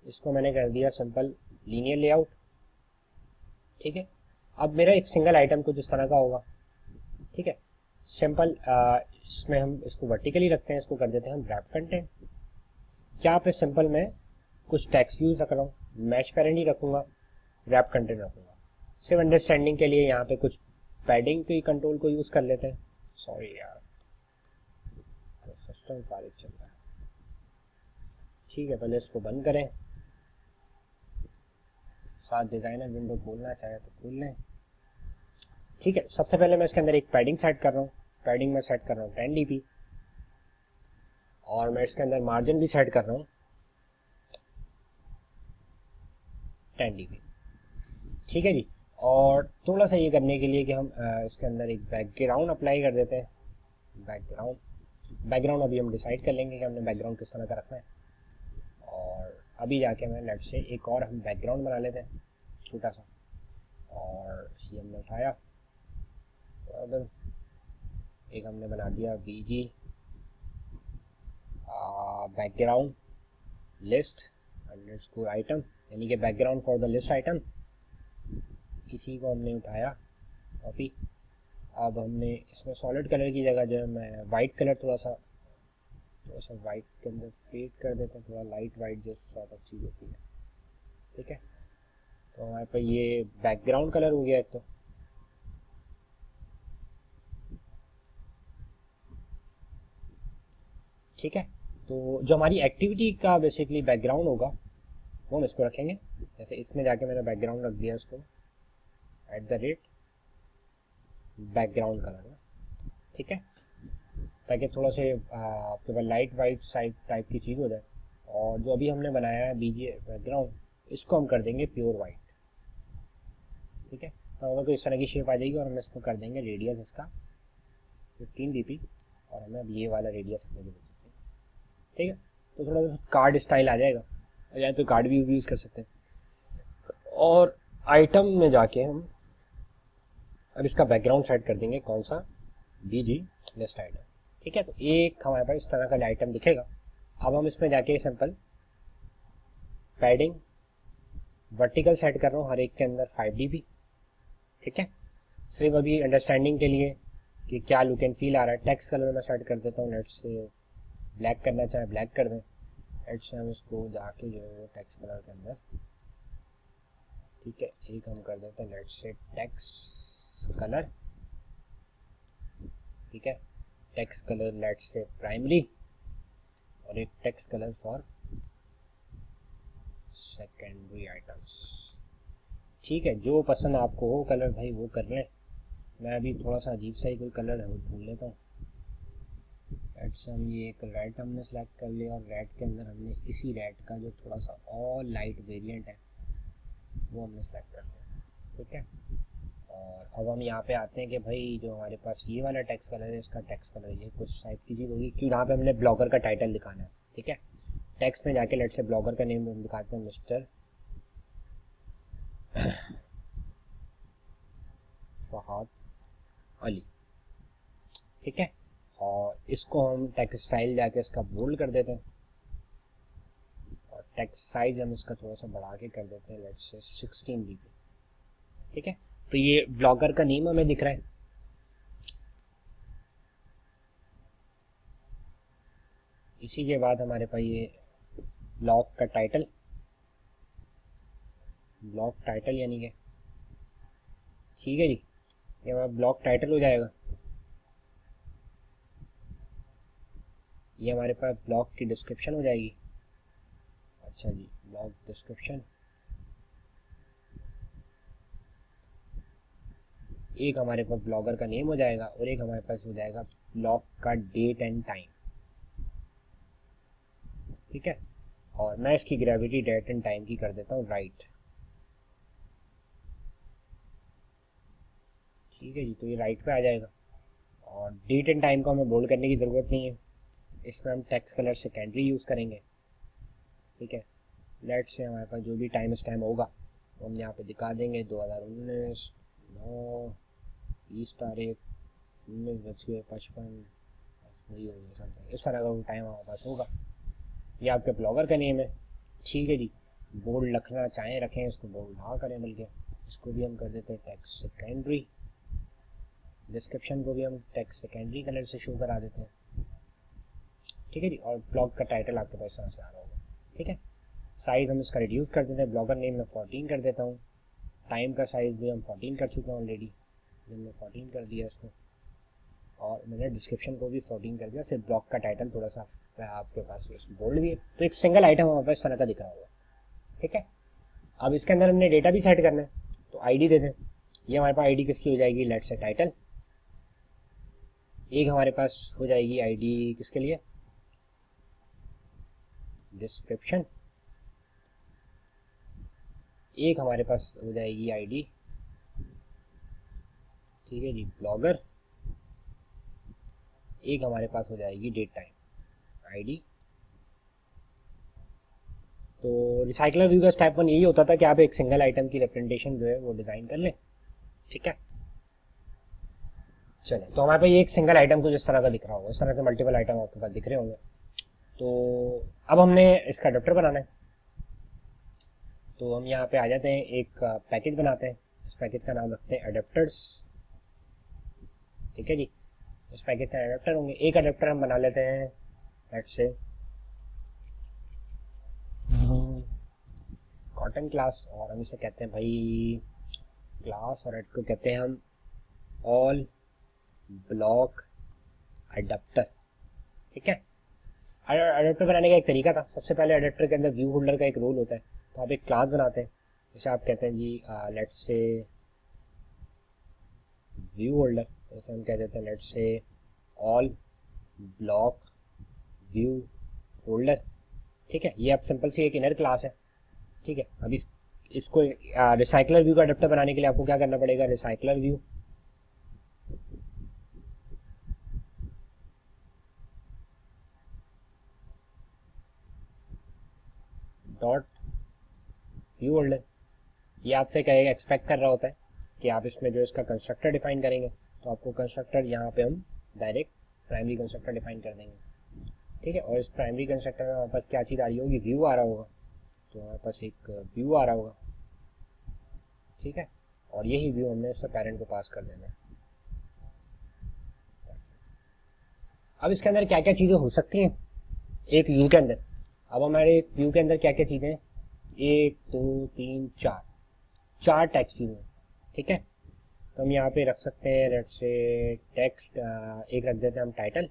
इसको मैंने कर दिया सिंपल लीनियर लेआउट, ठीक है। अब मेरा एक सिंगल आइटम कुछ इस तरह का होगा, ठीक है, सिंपल। इसमें हम इसको वर्टिकली रखते हैं, इसको कर देते हैं हम रैप कंटेंट। यहाँ पे सिंपल मैं कुछ टेक्स्ट यूज रख रहा हूँ, मैच पैरेंट ही रखूँगा, रैप कंटेंट रखूँगा। सिर्फ अंडरस्टैंडिंग के लिए यहाँ पे कुछ पैडिंग के कंट्रोल को यूज़ कर लेते हैं। सॉरी यार, सिस्टम फारिग चल रहा है, ठीक है। पहले इसको बंद करें, साथ डिज़ाइनर विंडो खोलना चाहे तो खोल लें, ठीक है। सबसे पहले मैं इसके अंदर एक पैडिंग सेट कर रहा हूँ, पैडिंग में सेट कर रहा हूँ 10 dp, और मैं इसके अंदर मार्जिन भी सेट कर रहा हूँ 10 dp, ठीक है जी। और थोड़ा सा ये करने के लिए कि हम इसके अंदर एक बैकग्राउंड अप्लाई कर देते हैं, बैकग्राउंड अभी हम डिसाइड कर लेंगे कि हमने बैकग्राउंड किस तरह का रखना है। और अभी जाके मैं लेट से एक और हम बैकग्राउंड बना लेते हैं छोटा सा, और ये हमने उठाया, एक हमने बना दिया BG background list underscore item, यानी कि background for the list item. इसी को हमने उठाया कॉपी। अब हमने इसमें सॉलिड कलर की जगह जो है मैं वाइट कलर थोड़ा सा वाइट के अंदर फेड कर देते हैं, थोड़ा लाइट वाइट जैसी सॉर्ट ऑफ चीज़ होती है, ठीक है। तो हमारे पास ये बैकग्राउंड कलर हो गया एक, तो ठीक है। तो जो हमारी एक्टिविटी का बेसिकली बैकग्राउंड होगा वो हम इसको रखेंगे। जैसे इसमें जाके मैंने बैकग्राउंड रख दिया इसको @ बैकग्राउंड कलर में, ठीक है, ताकि थोड़ा से आपके पास लाइट वाइट साइड टाइप की चीज़ हो जाए। और जो अभी हमने बनाया है बीजी बैकग्राउंड, इसको हम कर देंगे प्योर वाइट, ठीक है। तो हमें तो इस तरह की शेप आ जाएगी और हम इसको कर देंगे रेडियस इसका 15 dp, और हमें अब ये वाला रेडियस अपने लिए सकते हैं, ठीक है। तो थोड़ा सा कार्ड स्टाइल आ जाएगा, या तो कार्ड भी यूज़ कर सकते हैं। और आइटम में जाके हम अब इसका बैकग्राउंड सेट कर देंगे, कौन सा, बीजी लिस्ट आइटम, ठीक है। तो एक हमारे पास इस तरह का आइटम दिखेगा। अब हम इसमें जाके सिंपल पैडिंग वर्टिकल सेट कर रहा हूँ हर एक के अंदर 5 dp, ठीक है, सिर्फ अभी अंडरस्टैंडिंग के लिए कि क्या लुक एंड फील आ रहा है। टेक्स्ट कलर में सेट कर देता हूँ, नेट से ब्लैक करना चाहे ब्लैक कर दें, नेट से हम इसको जाके जो है टेक्स्ट कलर के अंदर, ठीक है, एक हम कर देते हैं नेट से टेक्स्ट कलर, ठीक है, टेक्स्ट कलर नेट से प्राइमरी, और एक text colour for secondary items, ठीक है। जो पसंद आपको हो कलर भाई वो कर लें। मैं अभी थोड़ा सा अजीब सा ही कोई कलर है वो ढूंढ लेता हूँ। रेड से हम ये एक रेड हमने सेलेक्ट कर लिया, और रेड के अंदर हमने इसी रेड का जो थोड़ा सा और लाइट वेरिएंट है वो हमने सेलेक्ट कर लिया, ठीक है। और अब हम यहाँ पे आते हैं कि भाई जो हमारे पास ये वाला टेक्स्ट कलर है, इसका टेक्स्ट कलर ये कुछ टाइप की चीज़ होगी, क्यों यहाँ पे हमने ब्लॉगर का टाइटल दिखाना है, ठीक है। टेक्स्ट में जाके लेट से ब्लॉगर का नेम हम दिखाते हैं मिस्टर फहाद अली, ठीक है। और इसको हम टेक्स्ट स्टाइल जाके इसका बोल्ड कर देते हैं, और टेक्स्ट साइज हम इसका थोड़ा सा बढ़ा के कर देते हैं लेट्स से 16 dp, ठीक है। तो ये ब्लॉगर का नेम हमें दिख रहा है। इसी के बाद हमारे पास ये ब्लॉग का टाइटल, ब्लॉग टाइटल यानी कि, ठीक है जी, ये हमारा ब्लॉग टाइटल हो जाएगा। ये हमारे पास ब्लॉग की डिस्क्रिप्शन हो जाएगी। अच्छा जी, ब्लॉग डिस्क्रिप्शन, एक हमारे पास ब्लॉगर का नेम हो जाएगा, और एक हमारे पास हो जाएगा ब्लॉग का डेट एंड टाइम, ठीक है। और मैं इसकी ग्रेविटी डेट एंड टाइम की कर देता हूँ राइट, ठीक है जी। तो ये राइट पे आ जाएगा, और डेट एंड टाइम को हमें बोल्ड करने की ज़रूरत नहीं है, इसमें हम टेक्स्ट कलर सेकेंडरी यूज़ करेंगे, ठीक है। लेट से हमारे पास जो भी टाइम स्टैम्प होगा वो हम यहाँ पे दिखा देंगे 2019 9 20 तारीख 19:55 समथिंग, इस तरह का टाइम हमारे पास होगा। ये आपके ब्लॉगर का नेम है, ठीक है जी। बोल्ड रखना चाहें रखें, इसको बोल्ड ना करें, बल्कि इसको भी हम कर देते हैं टेक्स्ट सेकेंडरी, डिस्क्रिप्शन को भी हम टेक्स्ट सेकेंडरी कलर से शो करा देते हैं, ठीक है जी। और ब्लॉग का टाइटल आपके पास यहाँ से आ रहा होगा, ठीक है। साइज़ हम इसका रिड्यूस कर देते हैं, ब्लॉगर नेम में 14 कर देता हूँ, टाइम का साइज़ भी हम 14 कर चुके हैं ऑलरेडी, मैंने 14 कर दिया इसको, और मैंने डिस्क्रिप्शन को भी 14 कर दिया। सिर्फ ब्लॉग का टाइटल थोड़ा सा आपके पास बोल्ड भी है, तो एक सिंगल आइटम हमारे पास इस तरह का दिख रहा होगा, ठीक है। अब इसके अंदर हमने डेटा भी सेट करना है, तो आईडी दे दें। ये हमारे पास आईडी किसकी हो जाएगी, लेट्स से टाइटल। एक हमारे पास हो जाएगी आईडी किसके लिए, डिस्क्रिप्शन। एक हमारे पास हो जाएगी आईडी, ठीक है जी, ब्लॉगर। एक हमारे पास हो जाएगी डेट टाइम आईडी। तो रिसाइकलर व्यू का स्टेप 1 यही होता था कि आप एक सिंगल आइटम की रिप्रेजेंटेशन जो है वो डिज़ाइन कर लें, ठीक है। चलिए, तो हमारे पास ये एक सिंगल आइटम को जिस तरह का दिख रहा होगा, इस तरह के मल्टीपल आइटम आपके पास दिख रहे होंगे। तो अब हमने इसका अडेप्टर बनाना है, तो हम यहाँ पे आ जाते हैं, एक पैकेज बनाते हैं। इस पैकेज का नाम रखते हैं अडेप्टर्स, ठीक है जी। इस पैकेज का अडेप्टर होंगे, एक अडेप्टर हम बना लेते हैं लेट्स से कॉटन क्लास, और हम इसे कहते हैं भाई क्लास, और को कहते हैं हम ऑल ब्लॉक अडेप्टर, ठीक है। अडेप्टर बनाने का एक तरीका था, सबसे पहले अडेप्टर के अंदर व्यू होल्डर का एक रोल होता है, तो आप एक क्लास बनाते हैं, जैसे आप कहते हैं जी लेट्स से व्यू होल्डर, जैसे हम कह देते हैं let's say all block view holder. ठीक है, ये अब सिंपल सी एक इनर क्लास है। ठीक है, अब इसको रिसाइकलर व्यू का अडेप्टर बनाने के लिए आपको क्या करना पड़ेगा, recycler view dot view holder. ये आपसे कहेगा, एक्सपेक्ट कर रहा होता है कि आप इसमें जो इसका कंस्ट्रक्टर डिफाइन करेंगे, तो आपको कंस्ट्रक्टर यहाँ पे हम डायरेक्ट प्राइमरी कंस्ट्रक्टर डिफाइन कर देंगे। ठीक है, और इस प्राइमरी कंस्ट्रक्टर में हमारे पास क्या चीज़ आ रही होगी, व्यू आ रहा होगा, तो हमारे पास एक व्यू आ रहा होगा। ठीक है, और यही व्यू हमने उसका पेरेंट को पास कर देना है। अब इसके अंदर क्या क्या चीज़ें हो सकती हैं एक व्यू के अंदर। अब हमारे व्यू के अंदर क्या क्या चीज़ें हैं, 1 2 3 4 टेक्स्ट व्यू है। ठीक है, तो हम यहाँ पे रख सकते हैं लेट से टेक्स्ट एक रख देते हैं हम टाइटल।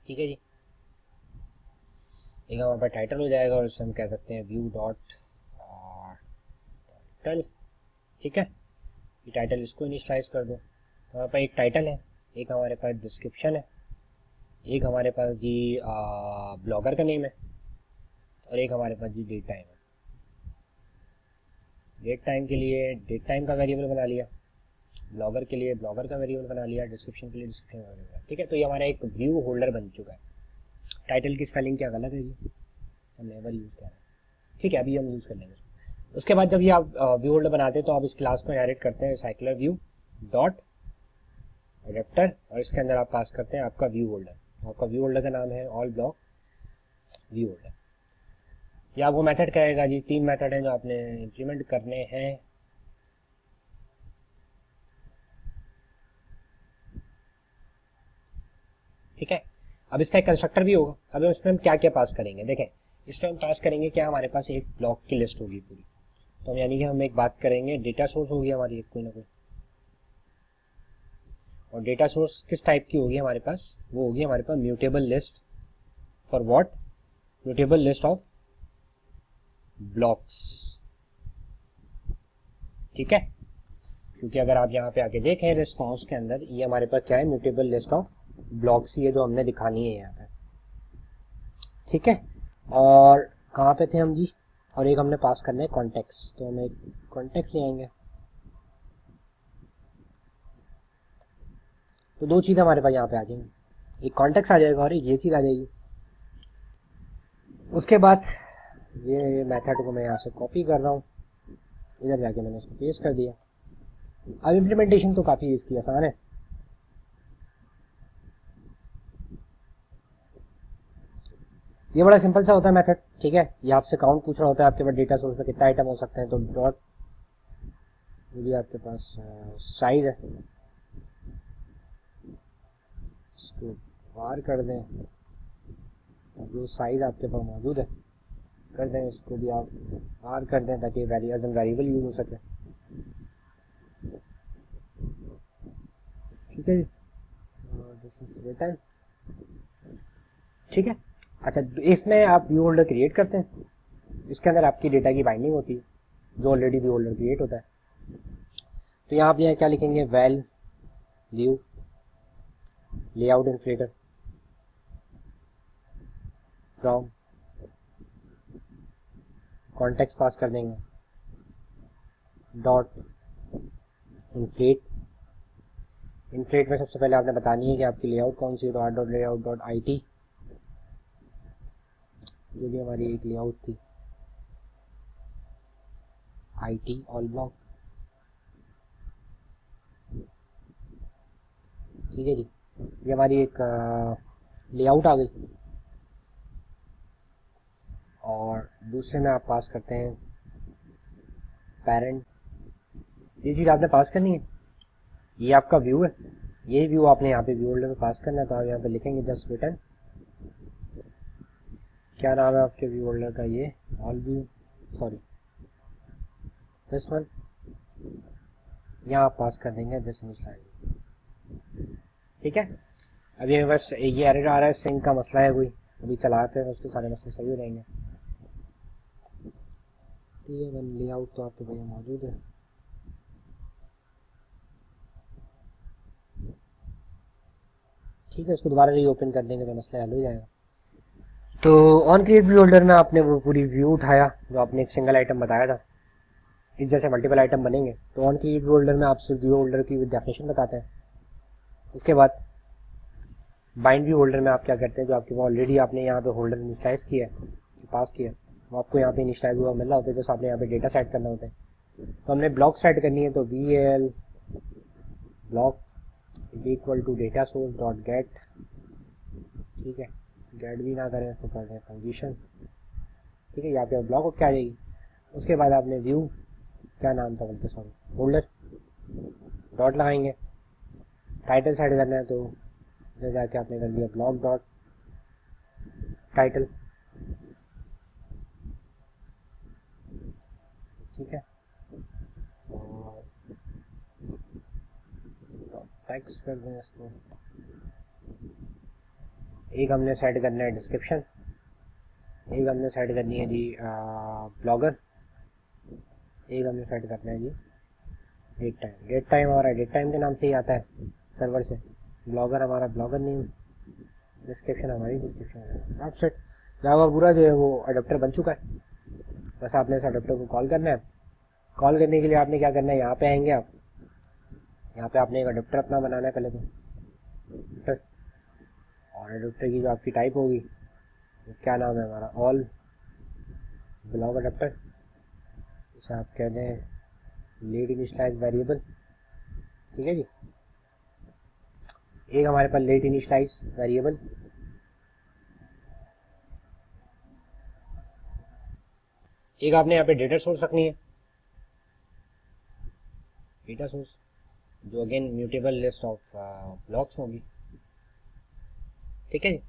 ठीक है जी, एक हमारे पास टाइटल हो जाएगा और इससे हम कह सकते हैं व्यू डॉट टाइटल। ठीक है, ये टाइटल इसको इनिशियलाइज कर दो, तो हमारे पास एक टाइटल है, एक हमारे पास डिस्क्रिप्शन है, एक हमारे पास जी ब्लॉगर का नेम है, और एक हमारे पास जी डेट टाइम है। डेट टाइम के लिए डेट टाइम का वेरिएबल बना लिया, ब्लॉगर के लिए ब्लॉगर का वेरिएबल बना लिया, डिस्क्रिप्शन के लिए डिस्क्रिप्शन का वेरिएबल। ठीक है, तो ये हमारा एक व्यू होल्डर बन चुका है। टाइटल की स्पेलिंग क्या गलत है जी, हम नेवर यूज़ कर रहे हैं। ठीक है, अभी हम यूज़ कर लेंगे उसको। उसके बाद जब ये आप व्यू होल्डर बनाते हैं तो आप इस क्लास को इनहेरिट करते हैं साइक्लर व्यू डॉट अडेप्टर, और इसके अंदर आप पास करते हैं आपका व्यू होल्डर। आपका व्यू होल्डर का नाम है ऑल ब्लॉक व्यू होल्डर। या वो मेथड कहेगा जी, 3 मेथड हैं जो आपने इम्प्लीमेंट करने हैं। ठीक है, अब इसका एक कंस्ट्रक्टर भी होगा। अब इसमें हम क्या क्या पास करेंगे, देखें इसमें हम पास करेंगे क्या, हमारे पास एक ब्लॉक की लिस्ट होगी पूरी। तो हम यानी कि हम एक बात करेंगे, डेटा सोर्स होगी हमारी एक कोई ना कोई, और डेटा सोर्स किस टाइप की होगी हमारे पास, वो होगी हमारे पास mutable list. For what, mutable list of blocks. ठीक है, क्योंकि अगर आप यहाँ पे आके देखें रिस्पॉन्स के अंदर, ये हमारे पास क्या है, म्यूटेबल लिस्ट ऑफ ब्लॉक्स, ये जो हमने दिखानी है यहाँ पे। ठीक है, और कहाँ पे थे हम जी, और एक हमने पास करना है कॉन्टेक्स्ट, तो हम एक कॉन्टेक्स्ट ले आएंगे। तो 2 चीज़ हमारे पास यहाँ पे आ जाएंगी, एक कॉन्टेक्स्ट आ जाएगा और ये चीज़ आ जाएगी। उसके बाद ये मेथड को मैं यहाँ से कॉपी कर रहा हूँ, इधर जाके मैंने इसको पेस्ट कर दिया। अब इम्प्लीमेंटेशन तो काफ़ी इसकी आसान है। ये बड़ा सिंपल सा होता है मेथड। ठीक है, ये आपसे काउंट पूछ रहा होता है आपके पास डेटा सोर्स में कितना आइटम हो सकते हैं, तो डॉट जो भी आपके पास साइज है इसको बाहर कर दें, जो साइज आपके पास मौजूद है कर दें, इसको भी आप बाहर कर दें ताकि वेरिएबल यूज हो सके। ठीक है जी, दिस इज रिटर्न। ठीक है, अच्छा इसमें आप व्यू होल्डर क्रिएट करते हैं, इसके अंदर आपकी डेटा की बाइंडिंग होती है जो ऑलरेडी व्यू होल्डर क्रिएट होता है। तो यहाँ आप यहाँ क्या लिखेंगे, val view layout inflater from context pass कर देंगे डॉट इन्फ्लेट। इन्फ्लेट में सबसे पहले आपने बतानी है कि आपकी लेआउट कौन सी है, तो R dot layout dot I T, जो भी हमारी एक लेआउट थी आई टी ऑल ब्लॉक। ठीक है जी, ये हमारी एक लेआउट आ गई, और दूसरे में आप पास करते हैं पेरेंट। ये चीज़ आपने पास करनी है, ये आपका व्यू है, ये व्यू आपने यहाँ पे व्यू होल्डर में पास करना है। तो आप यहाँ पे लिखेंगे जस्ट रिटर्न, क्या नाम है आपके व्यू होल्डर का, ये all view, sorry this one, यहाँ आप पास कर देंगे दिस इनिशियलाइज। ठीक है, अब ये बस ये एरर आ रहा है, सिंक का मसला है कोई, अभी चलाते हैं उसके सारे मसले सही हो जाएंगे। तो ये वन लेआउट तो आपके भैया मौजूद है। ठीक है, इसको दोबारा रीओपन कर देंगे तो मसला हल हो जाएगा। तो ऑन क्रिएट व्यू होल्डर में आपने वो पूरी व्यू उठाया जो आपने एक सिंगल आइटम बताया था, इस जैसे मल्टीपल आइटम बनेंगे। तो ऑन क्रिएट व्यू होल्डर में आप सिर्फ व्यू होल्डर की डेफिनेशन बताते हैं। इसके बाद बाइंड व्यू होल्डर में आप क्या करते हैं, जो आपके ऑलरेडी आपने यहाँ पे होल्डर इनिशियलाइज किया है, पास किया, वो आपको यहाँ पे इनिशियलाइज हुआ मिल रहा होता है, जैसे आपने यहाँ पे डेटा सेट करना होता है। तो हमने ब्लॉक सेट करनी है, तो val block is equal to data source dot get. ठीक है, गेट भी ना करें तो कर दें पोजीशन। ठीक है, यहाँ पे ब्लॉक क्या आ जाएगी। उसके बाद आपने व्यू क्या नाम था बोलते, सॉरी, होल्डर डॉट लगाएंगे। टाइटल सेट करना है तो इधर जाके आपने कर दिया ब्लॉक डॉट टाइटल। ठीक है, और टेक्स्ट कर दें इसको। एक हमने सेट करना है डिस्क्रिप्शन, एक हमने सेट करनी है जी ब्लॉगर, एक हमने सेट करना है जी डेट टाइम। डेट टाइम हमारा डेट टाइम के नाम से ही आता है सर्वर से, ब्लॉगर हमारा ब्लॉगर नेम, डिस्क्रिप्शन हमारी डिस्क्रिप्शन। आप सेट जावा पूरा जो है वो अडोप्टर बन चुका है। बस आपने इस अडोप्टर को कॉल करना है। कॉल करने के लिए आपने क्या करना है, यहाँ पे आएंगे आप, यहाँ पे आपने एक अडोप्टर अपना बनाना है पहले तो अडोप्टर, और अडोप्टर की जो आपकी टाइप होगी वो क्या नाम है हमारा, ऑल ब्लॉक अडोप्टर। इसे आप कह दें लेट इनिशियलाइज वेरिएबल। ठीक है जी, एक हमारे पास लेट इनिशियलाइज वेरिएबल, एक आपने यहाँ पे डेटा सोर्स रखनी है, डेटा सोर्स जो again mutable list of blocks होगी। ठीक है जी,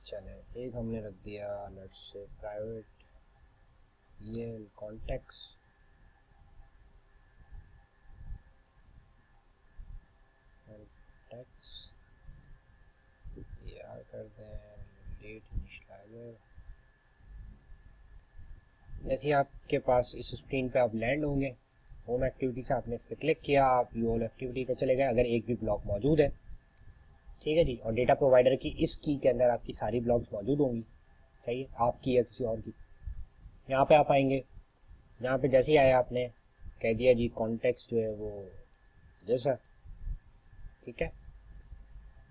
चले एक हमने रख दिया लेट्स से प्राइवेट ये कॉन्टेक्स्ट, यार कर दें डेट इनिशियलाइजर। जैसे ही आपके पास इस स्क्रीन पे आप लैंड होंगे, होम एक्टिविटी से आपने इस पर क्लिक किया, आप यूल एक्टिविटी पे चले गए, अगर एक भी ब्लॉक मौजूद है। ठीक है जी, और डेटा प्रोवाइडर की इस की के अंदर आपकी सारी ब्लॉक्स मौजूद होंगी, सही है, आपकी या किसी और की। यहाँ पे आप आएंगे, यहाँ पे जैसे ही आया आपने कह दिया जी कॉन्टेक्स्ट जो है वो जैसा। ठीक है,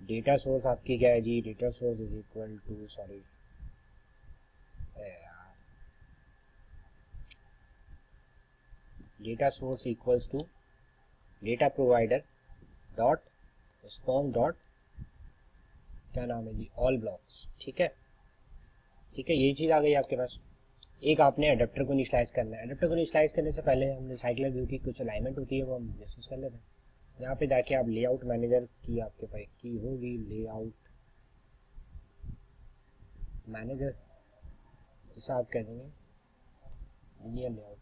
डेटा सोर्स आपकी क्या है जी, data source is equal to, sorry data source equals to data provider dot response dot क्या नाम है जी, ऑल ब्लॉक्स। ठीक है, ठीक है, यही चीज़ आ गई आपके पास। एक आपने अडेप्टर को इनिशियलाइज करना है। अडेप्टर को इनिशियलाइज करने से पहले हमने साइक्लर व्यू की कुछ अलाइनमेंट होती है वो हम डिस्कस कर लेते हैं। यहाँ पे जाके आप लेआउट मैनेजर की आपके पास की होगी, लेआउट मैनेजर, इसे आप कह देंगे लीनियर लेआउट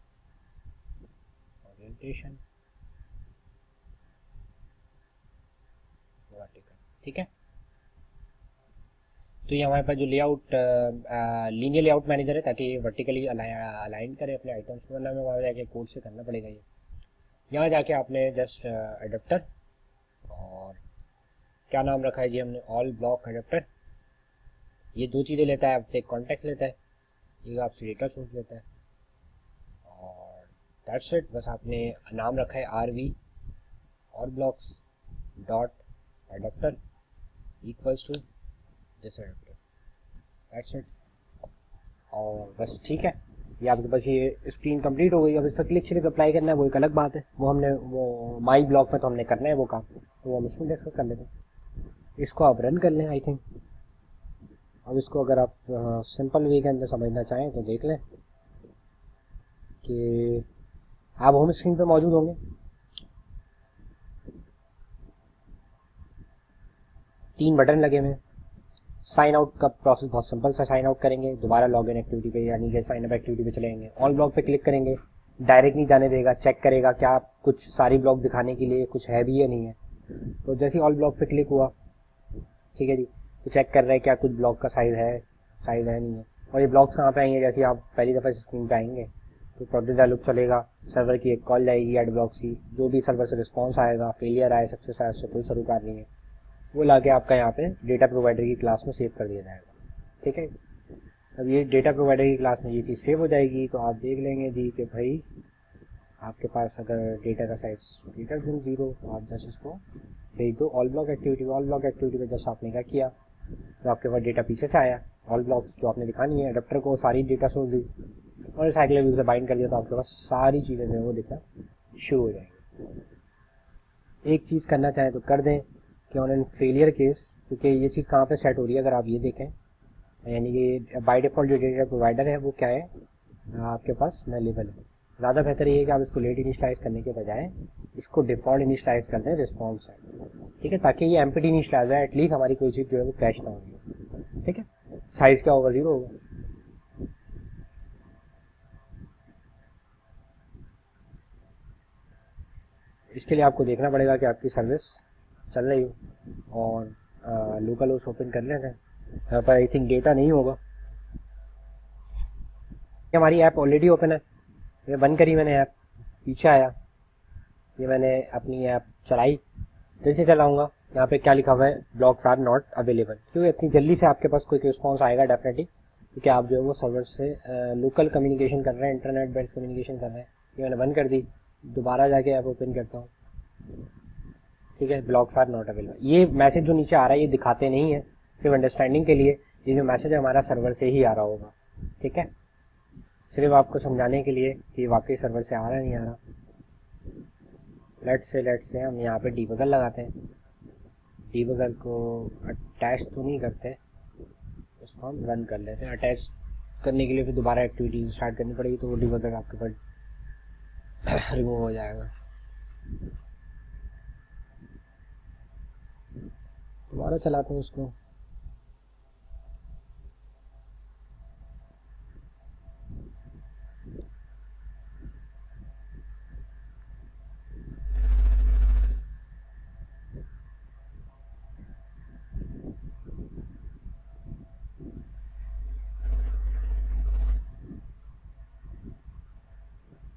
ओरिएंटेशन वर्टिकल। ठीक है, तो ये हमारे पास जो लेआउट लीनियर लेआउट मैनेजर है, ताकि ये वर्टिकली अलाइन करे अपने आइटम्स को, वरना हमें वहाँ जाके कोड से करना पड़ेगा। ये यहाँ जाके आपने जस्ट अडेप्टर और क्या नाम रखा है जी हमने, ऑल ब्लॉक अडेप्टर। ये दो चीज़ें लेता है आपसे, एक कॉन्टेक्स्ट लेता है, ये आपसे डेटा सोर्स लेता है, और दैट्स इट। बस आपने नाम रखा है RV और blocks dot adapter equals to this adapter, that's it. और बस ठीक है, ये आपके पास ये स्क्रीन कंप्लीट हो गई। अब इस पर क्लिक से अप्लाई करना है वो एक अलग बात है, वो हमने वो माई ब्लॉक में तो हमने करना है वो काम, तो वो हम इसमें डिस्कस कर लेते हैं। इसको आप रन कर लें आई थिंक। अब इसको अगर आप सिंपल वे के अंदर समझना चाहें तो देख लें कि आप होम स्क्रीन पे मौजूद होंगे। तीन बटन लगे हुए हैं। साइन आउट का प्रोसेस बहुत सिंपल सा, साइन आउट करेंगे, दोबारा लॉग इन एक्टिविटी पे यानी कि साइन अप एक्टिविटी पे चलेंगे, ऑल ब्लॉक पे क्लिक करेंगे, डायरेक्ट नहीं जाने देगा, चेक करेगा क्या कुछ सारी ब्लॉक दिखाने के लिए कुछ है भी या नहीं है। तो जैसे ही ऑल ब्लॉक पे क्लिक हुआ, ठीक है जी। तो चेक कर रहे हैं क्या कुछ ब्लॉक का साइज़ है नहीं है। और ये ब्लॉक्स कहाँ पे आएंगे, जैसे आप पहली दफ़ा स्क्रीन पे आएंगे तो प्रोजेक्ट डायलॉग चलेगा, सर्वर की एक कॉल जाएगी एड ब्लॉक्स की, जो भी सर्वर से रिस्पॉन्स आएगा, फेलियर आए, सक्सेस आए, उससे कोई सरोकार नहीं है, वो लाके आपका यहाँ पे डेटा प्रोवाइडर की क्लास में सेव कर दिया जाएगा। ठीक है, अब ये डेटा प्रोवाइडर की क्लास में ये चीज़ सेव हो जाएगी तो आप देख लेंगे जी कि भाई आपके पास अगर डेटा का साइज ग्रेटर देन 0 तो आप जस्ट इसको भेज दो ऑल ब्लॉक एक्टिविटी में। जस्ट आपने क्या किया तो आपके पास डेटा पीछे से आया, ऑल ब्लॉक्स जो आपने दिखानी है अडेप्टर को सारी डेटा सोर्स दी और साइकिल व्यू से बाइंड कर दिया तो आपके पास सारी चीज़ें जो है वो दिखना शुरू हो जाएंगी। एक चीज़ करना चाहें तो कर दें कि ऑन एन फेलियर केस, क्योंकि ये चीज़ कहाँ पे सेट हो रही है अगर आप ये देखें, यानी कि बाय डिफ़ॉल्ट जो डेटा प्रोवाइडर है वो क्या है आपके पास नलेबल है। ज़्यादा बेहतर ये है कि आप इसको लेट इनिशलाइज करने के बजाय इसको डिफ़ॉल्ट इनिशलाइज कर दें रिस्पॉन्स है। ठीक है, ताकि ये एम्प्टी इनिशलाइज है, एटलीस्ट हमारी कोई चीज़ जो है वो क्रैश ना होगी। ठीक है, साइज़ क्या होगा 0 होगा। इसके लिए आपको देखना पड़ेगा कि आपकी सर्विस चल रही हो और लोकल होस्ट ओपन कर लेते हैं। यहाँ पर आई थिंक डेटा नहीं होगा, हमारी ऐप ऑलरेडी ओपन है, ये बंद करी मैंने ऐप, पीछे आया, ये मैंने अपनी ऐप चलाई, जैसे चलाऊँगा यहाँ पे क्या लिखा हुआ है ब्लॉक्स आर नॉट अवेलेबल, क्योंकि इतनी जल्दी से आपके पास कोई रिस्पॉन्स आएगा डेफिनेटली, क्योंकि आप जो है वो सर्वर से लोकल कम्युनिकेशन कर रहे हैं, इंटरनेट बेस्ड कम्युनिकेशन कर रहे हैं। ये मैंने बंद कर दी, दोबारा जाके ऐप ओपन करता हूँ। ठीक है, ब्लॉक्स आर नॉट अवेलेबल, ये मैसेज जो नीचे आ रहा है ये दिखाते नहीं है, सिर्फ अंडरस्टैंडिंग के लिए, ये जो मैसेज है हमारा सर्वर से ही आ रहा होगा। ठीक है, सिर्फ आपको समझाने के लिए कि वाकई सर्वर से आ रहा है नहीं आ रहा। लेट से हम यहाँ पे डीबगर लगाते हैं, डीबगर को अटैच तो नहीं करते, इसको हम रन कर लेते हैं। अटैच करने के लिए फिर दोबारा एक्टिविटी स्टार्ट करनी पड़ेगी तो वो डीबगर आपके पास रिमूव हो जाएगा। दोबारा चलाते हैं इसको,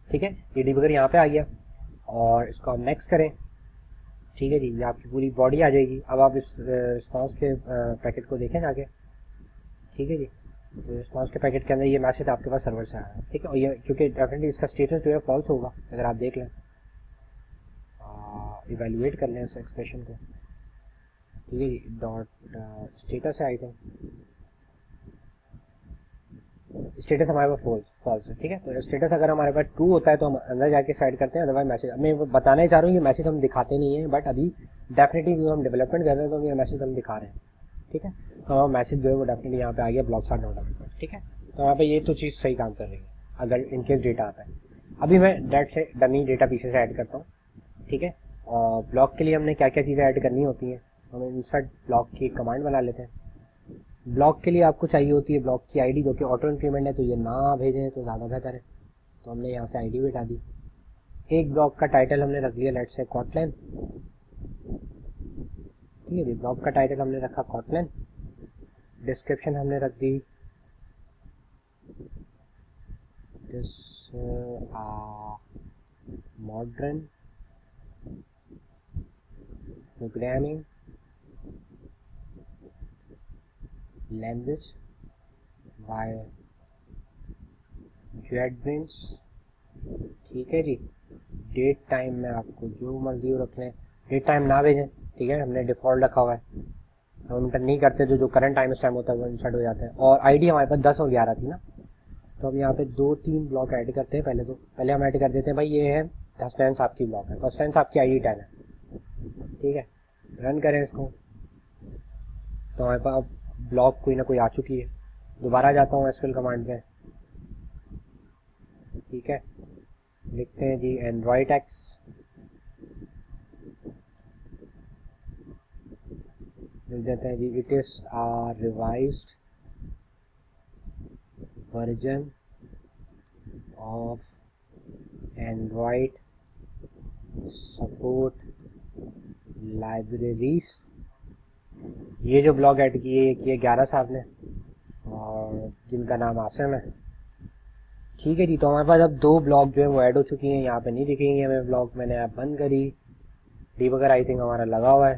ठीक है, ये डीबगर यहाँ पे आ गया और इसको हम नेक्स्ट करें। ठीक है जी, ये आपकी पूरी बॉडी आ जाएगी। अब आप इस रिस्पॉन्स के पैकेट को देखें जाके। ठीक है जी, तो रिस्पॉन्स के पैकेट के अंदर ये मैसेज आपके पास सर्वर से आ रहा है। ठीक है, और ये क्योंकि डेफिनेटली इसका स्टेटस जो है फॉल्स होगा, अगर आप देख लें, इवेल्युएट कर लें इस एक्सप्रेशन को। ठीक है जी, डॉट स्टेटस है, आई थिंक स्टेटस हमारे पास फॉल्स है। ठीक है, तो स्टेटस अगर हमारे पास ट्रू होता है तो हम अंदर जाके साइड करते हैं, अदरवाइज मैसेज मैं बताना ही चाह रहा हूँ, ये मैसेज हम दिखाते नहीं है, बट अभी डेफिनेटली जो हम डेवलपमेंट कर रहे हैं तो ये मैसेज हम दिखा रहे हैं। ठीक है, तो मैसेज जो है वो डेफिनेटली यहाँ पे आ गया, ब्लॉक्स आर नॉट अवेलेबल। ठीक है, तो यहाँ पे ये तो चीज़ सही काम कर रही है अगर इनकेस डेटा आता है। अभी मैं डेट से डमी डेटा पीछे से ऐड करता हूँ। ठीक है, और ब्लॉक के लिए हमने क्या क्या चीज़ें ऐड करनी होती हैं, हम इंसर्ट ब्लॉक की कमांड बना लेते हैं। ब्लॉक के लिए आपको चाहिए होती है ब्लॉक की आईडी, जो कि ऑटो इंक्रीमेंट है, तो ये ना भेजें तो ज़्यादा बेहतर है, तो हमने यहाँ से आईडी भी हटा दी। एक ब्लॉक का टाइटल हमने रख लिया लेट्स से कॉटलैन। ठीक है जी, ब्लॉक का टाइटल हमने रखा कॉटलैन, डिस्क्रिप्शन हमने रख दी this modern programming language by JetBrains। ठीक है जी, डेट टाइम में आपको जो मर्जी हो रख लें, डेट टाइम ना भेजें। ठीक है, हमने डिफ़ॉल्ट रखा हुआ है, हम इंटर नहीं करते, जो करंट टाइम स्टैम्प होता है वो इंसर्ट हो जाता है। और आईडी हमारे पास 10 और 11 थी ना, तो हम यहाँ पे 2-3 ब्लॉक ऐड करते हैं। पहले हम ऐड कर देते हैं भाई, ये है कस्टेंस आपकी ब्लॉक है, कस्टेंस आपकी आईडी 10 है। ठीक है, रन करें इसको तो हमारे पास ब्लॉक कोई ना कोई आ चुकी है। दोबारा जाता हूँ एसक्यूएल कमांड पे। ठीक है, लिखते हैं जी एंड्रॉइड एक्स, लिख देते हैं जी it is a revised version of Android support libraries ये जो ब्लॉग ऐड किए 11 साहब ने और जिनका नाम आसिम है। ठीक है जी, तो हमारे पास अब 2 ब्लॉग जो है वो ऐड हो चुकी हैं, यहाँ पे नहीं दिखेंगे हमें ब्लॉग। मैंने ऐप बंद करी, डीबगर आई थिंक हमारा लगा हुआ है,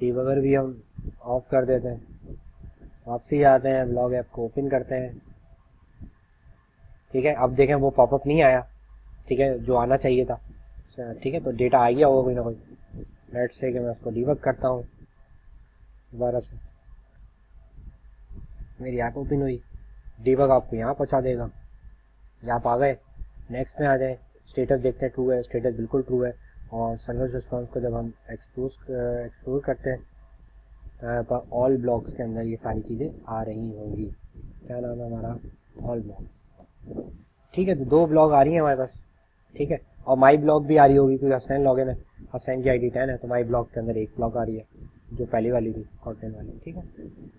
डीबगर भी हम ऑफ कर देते हैं, वापसी आते हैं, ब्लॉग ऐप को ओपन करते हैं। ठीक है, अब देखें वो पॉपअप नहीं आया, ठीक है, जो आना चाहिए था। ठीक है, तो डेटा आ गया होगा कोई ना कोई। लेट्स से कि मैं उसको डीबग करता हूँ दोबारा से, मेरी ऐप ओपन हुई, डीबग आपको यहाँ पहुँचा देगा, यहाँ आप आ गए, नेक्स्ट में आ जाए, स्टेटस देखते हैं, ट्रू है, स्टेटस बिल्कुल ट्रू है। और सर्विस रिस्पॉन्स को जब हम एक्सप्लोर करते हैं तो यहाँ पर ऑल ब्लॉग्स के अंदर ये सारी चीज़ें आ रही होंगी। क्या नाम है हमारा, ऑल ब्लॉग्स। ठीक है, तो 2 ब्लॉग आ रही हैं हमारे पास। ठीक है, और माई ब्लॉग भी आ रही होगी क्योंकि हसनैन लॉगिन है, हसनैन की ID 10 है, तो माई ब्लॉग के अंदर एक ब्लॉग आ रही है जो पहली वाली थी कंटेंट वाली। ठीक है,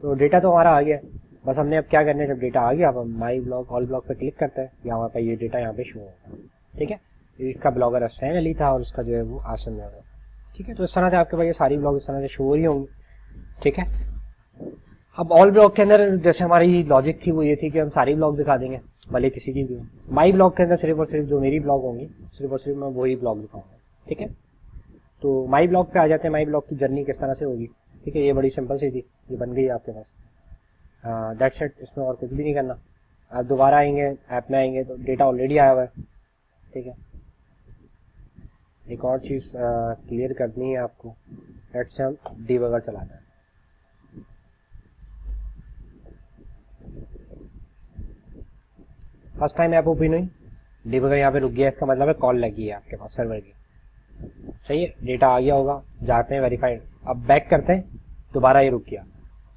तो डेटा तो हमारा आ गया है, बस हमने अब क्या करना है, जब डेटा आ गया अब हम माई ब्लॉग ऑल ब्लॉग पे क्लिक करते हैं, या हमारे पास ये डेटा यहाँ पे शो होगा। ठीक है, इसका ब्लॉगर हसनैन अली था और उसका जो है वो आसिम है। ठीक है, तो इस तरह से आपके पास ये सारी ब्लॉग इस तरह से शो हो रही होंगी। ठीक है, अब ऑल ब्लॉग के अंदर जैसे हमारी लॉजिक थी वो ये थी कि हम सारी ब्लॉग दिखा देंगे भले किसी की भी हो। माई ब्लॉग के अंदर सिर्फ और सिर्फ जो मेरी ब्लॉग होंगी सिर्फ और सिर्फ मैं वही ब्लॉग दिखाऊंगा। ठीक है, तो माई ब्लॉग पे आ जाते हैं, माई ब्लॉग की जर्नी किस तरह से होगी। ठीक है, ये बड़ी सिंपल सी थी, ये बन गई आपके पास, दैट्स इट, इसमें और कुछ भी नहीं करना। आप दोबारा आएंगे, ऐप में आएंगे तो डेटा ऑलरेडी आया हुआ है। ठीक है, एक और चीज़ क्लियर करनी है आपको, लेट्स से हम डीबगर चलाते हैं। फर्स्ट टाइम ऐप ओपन हुई, डीबगर यहाँ पे रुक गया, इसका मतलब है कॉल लगी है आपके पास सर्वर की। सही है, डेटा आ गया होगा, जाते हैं वेरीफाइड, अब बैक करते हैं, दोबारा ये रुक गया।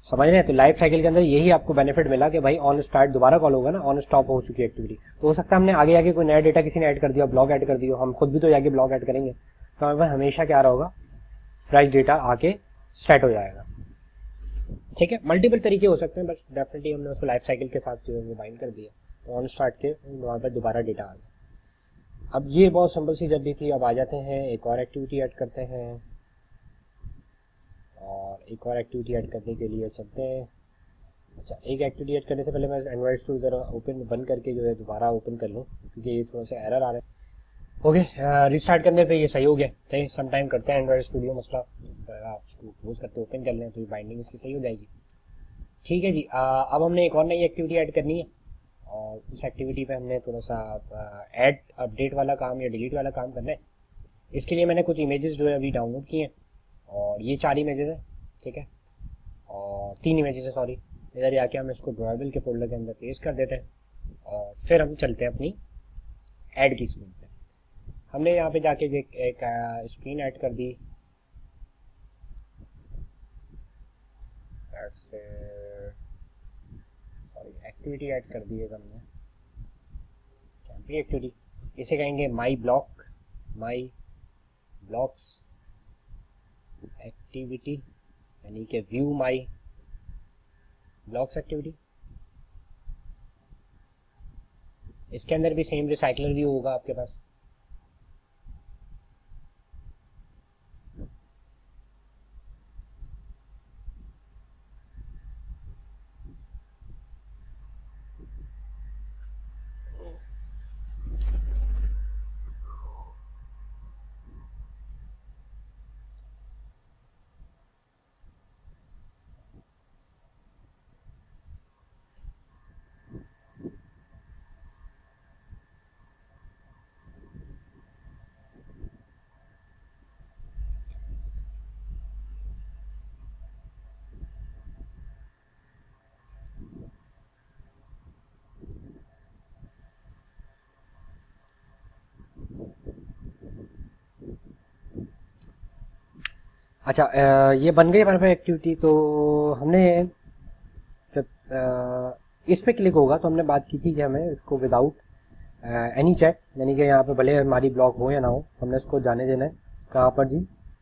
समझ रहे हैं, तो लाइफ साइकिल के अंदर यही आपको बेनिफिट मिला कि भाई ऑन स्टार्ट दोबारा कॉल होगा ना, ऑन स्टॉप हो चुकी एक्टिविटी। तो हो सकता है हमने आगे आगे कोई नया डेटा किसी ने ऐड कर दिया, ब्लॉग ऐड कर दिया, हम खुद भी तो जाके ब्लॉग ऐड करेंगे, तो हमारे पास हमेशा क्या रहा होगा, फ्रेश डेटा आके सेट हो जाएगा। ठीक है, मल्टीपल तरीके हो सकते हैं, बस डेफिनेटली हमने उसको लाइफ साइकिल के साथ जो है वो बाइंड कर दिया, तो ऑन स्टार्ट के वहाँ पर दोबारा डेटा आ गया। अब ये बहुत सिंपल सी जर्नी थी। अब आ जाते हैं, एक और एक्टिविटी ऐड करते हैं, और एक और एक्टिविटी ऐड करने के लिए चलते हैं। अच्छा, एक एक्टिविटी ऐड करने से पहले मैं एंड्रॉइड स्टूडियो ज़रा ओपन बंद करके जो है दोबारा ओपन कर लूँ, क्योंकि ये थोड़ा सा एरर आ रहा है। ओके, रिस्टार्ट करने पे ये सही हो गया। सही, सम टाइम करते हैं एंड्रॉइड स्टूडियो मसला, आप उसको क्लोज करते ओपन कर लें तो बाइंडिंग इसकी सही हो जाएगी। ठीक है जी, अब हमने एक और नई एक्टिविटी ऐड करनी है, और इस एक्टिविटी पे हमने थोड़ा सा ऐड अपडेट वाला काम या डिलीट वाला काम करना है। इसके लिए मैंने कुछ इमेजेस जो है अभी डाउनलोड किए हैं, और ये 4 इमेजेस हैं। ठीक है, और 3 इमेजेस है, सॉरी। इधर जाके हम इसको ड्रॉएबल के फोल्डर के अंदर पेस्ट कर देते हैं, और फिर हम चलते हैं अपनी ऐड की स्क्रीन पे। हमने यहाँ पे जाके एक स्क्रीन ऐड कर दी, सॉरी एक्टिविटी ऐड कर दी है हमने, कैंपी एक्टिविटी, इसे कहेंगे माई ब्लॉक, माई ब्लॉक्स एक्टिविटी, यानी कि व्यू माई ब्लॉक्स एक्टिविटी। इसके अंदर भी सेम रिसाइकलर व्यू होगा आपके पास। अच्छा, ये बन गई हमारे पास एक्टिविटी। तो हमने जब इस पे क्लिक होगा तो हमने बात की थी कि हमें इसको विदाउट एनी चेक, यानी कि यहाँ पे भले हमारी ब्लॉक हो या ना हो, हमने इसको जाने देना है कहाँ पर जी।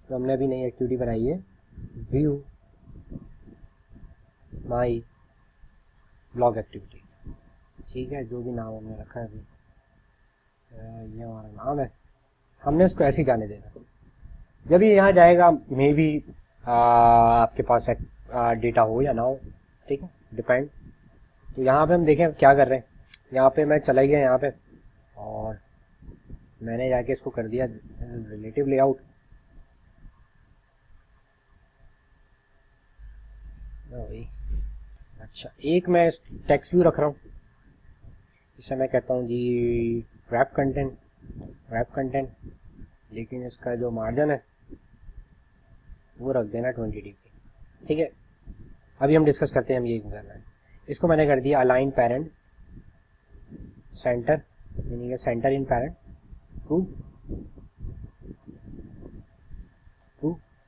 तो हमने अभी नई एक्टिविटी बनाई है, व्यू माई ब्लॉग एक्टिविटी। ठीक है, जो भी नाम हमने रखा है अभी, ये हमारा नाम है, हमने इसको ऐसे ही जाने देना। जब ये यहाँ जाएगा, मे बी आपके पास डेटा हो या ना हो, ठीक है, डिपेंड। तो यहाँ पे हम देखें क्या कर रहे हैं। यहाँ पे मैं चला गया यहाँ पे और मैंने जाके इसको कर दिया रिलेटिव लेआउट। अच्छा, एक मैं टेक्स्ट व्यू रख रहा हूँ, इसे मैं कहता हूँ जी रैप कंटेंट, लेकिन इसका जो मार्जिन है वो रख देना 20 dp, ठीक है। अभी हम डिस्कस करते हैं हम ये क्यों करना है। इसको मैंने कर दिया अलाइन पैरेंट सेंटर, यानी कि सेंटर इन पैरेंट ट्रू,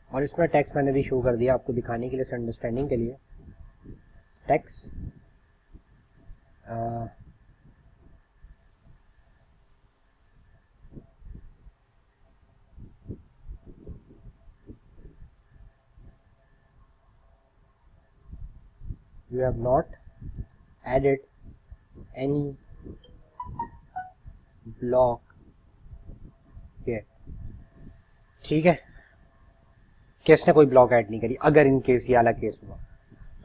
और इसमें टेक्स्ट मैंने भी शो कर दिया आपको दिखाने के लिए, अंडरस्टैंडिंग के लिए। Text you have not added any block here, ठीक है, केस ने कोई ब्लॉक ऐड नहीं करी। अगर इन केस ये वाला केस हुआ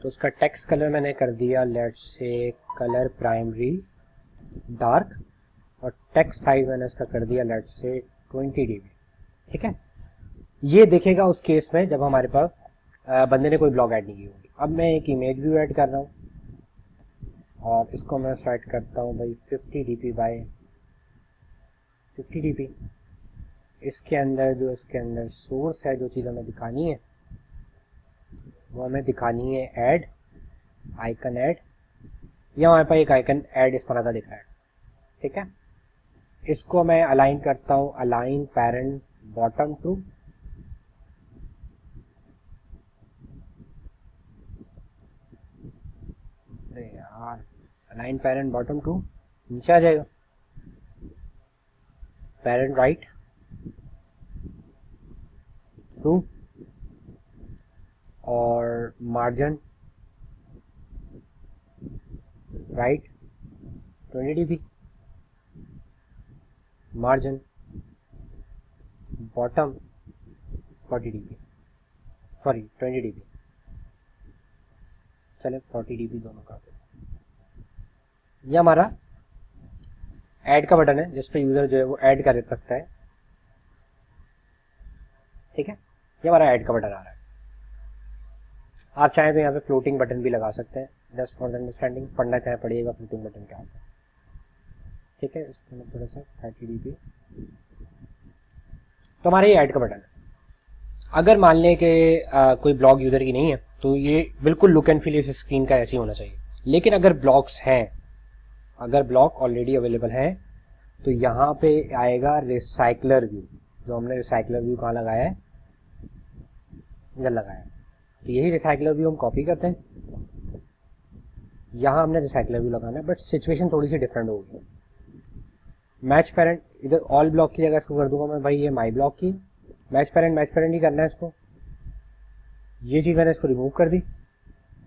तो उसका टेक्स्ट कलर मैंने कर दिया let's say colour primary dark, और टेक्स्ट साइज मैंने इसका कर दिया लेट्स से 20 db, ठीक है। ये देखेगा उस केस में जब हमारे पास बंदे ने कोई ब्लॉक ऐड नहीं की होगी। अब मैं एक इमेज व्यू ऐड कर रहा हूँ और इसको मैं सेट करता हूँ भाई 50 dp बाय 50 dp। इसके अंदर सोर्स है, जो चीज़ हमें दिखानी है वो हमें दिखानी है ऐड आइकन ऐड। या हमारे पास एक आइकन ऐड इस तरह का दिख रहा है, ठीक है। इसको मैं अलाइन करता हूँ, अलाइन पैरेंट बॉटम ट्रू, यार अलाइन पैरेंट बॉटम ट्रू नीचे आ जाएगा, पैरेंट राइट ट्रू, और margin right 20 dp, margin bottom 40 dp, sorry 20 dp, चले 40 dp दोनों कर देते। ये हमारा ऐड का बटन है जिस पे यूजर जो है वो ऐड कर सकता है, ठीक है। ये हमारा ऐड का बटन आ रहा है। आप चाहें तो यहाँ पे फ्लोटिंग बटन भी लगा सकते हैं, जस्ट फॉर द अंडरस्टैंडिंग, पढ़ना चाहे पढ़िएगा फ्लोटिंग बटन क्या होता है, ठीक है। इसको मैं थोड़ा सा 30 dp, तो हमारा ये ऐड का बटन है। अगर मान लें कि कोई ब्लॉग यूजर की नहीं है तो ये बिल्कुल लुक एंड फील इस स्क्रीन का ऐसे ही होना चाहिए। लेकिन अगर ब्लॉग्स हैं, अगर ब्लॉग ऑलरेडी अवेलेबल है तो यहाँ पे आएगा रिसाइकलर व्यू, जो हमने रिसाइकलर व्यू कहाँ लगाया है, इधर लगाया है। तो यही रिसाइकलर व्यू हम कॉपी करते हैं, यहाँ हमने रिसाइकलर व्यू लगाना है, बट सिचुएशन थोड़ी सी डिफरेंट होगी। मैच पेरेंट, इधर ऑल ब्लॉक की जगह इसको कर दूंगा मैं भाई ये माई ब्लॉक की, मैच पेरेंट ही करना है इसको। ये चीज़ मैंने इसको रिमूव कर दी,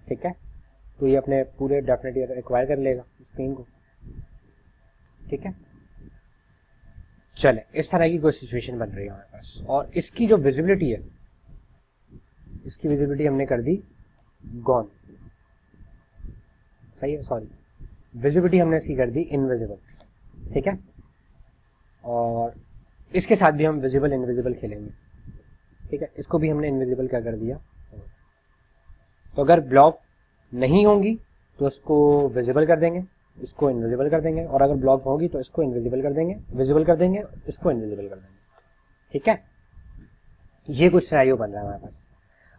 ठीक है। तो ये अपने पूरे डेफिनेटली एक्वायर कर लेगा स्क्रीन को, ठीक है। चले, इस तरह की कोई सिचुएशन बन रही है हमारे पास, और इसकी जो विजिबिलिटी है, इसकी विजिबिलिटी हमने कर दी गॉन, सही है, सॉरी विजिबिलिटी हमने इसकी कर दी इनविजिबल, ठीक है। और इसके साथ भी हम विजिबल इनविजिबल खेलेंगे, ठीक है। इसको भी हमने इनविजिबल क्या कर दिया। तो अगर ब्लॉक नहीं होंगी तो इसको विजिबल कर देंगे, इसको इनविजिबल कर देंगे, और अगर ब्लॉक्स होगी तो इसको इनविजिबल कर देंगे, विजिबल कर देंगे, इसको इनविजिबल कर देंगे, ठीक है। ये कुछ सिनेरियो बन रहा है हमारे पास।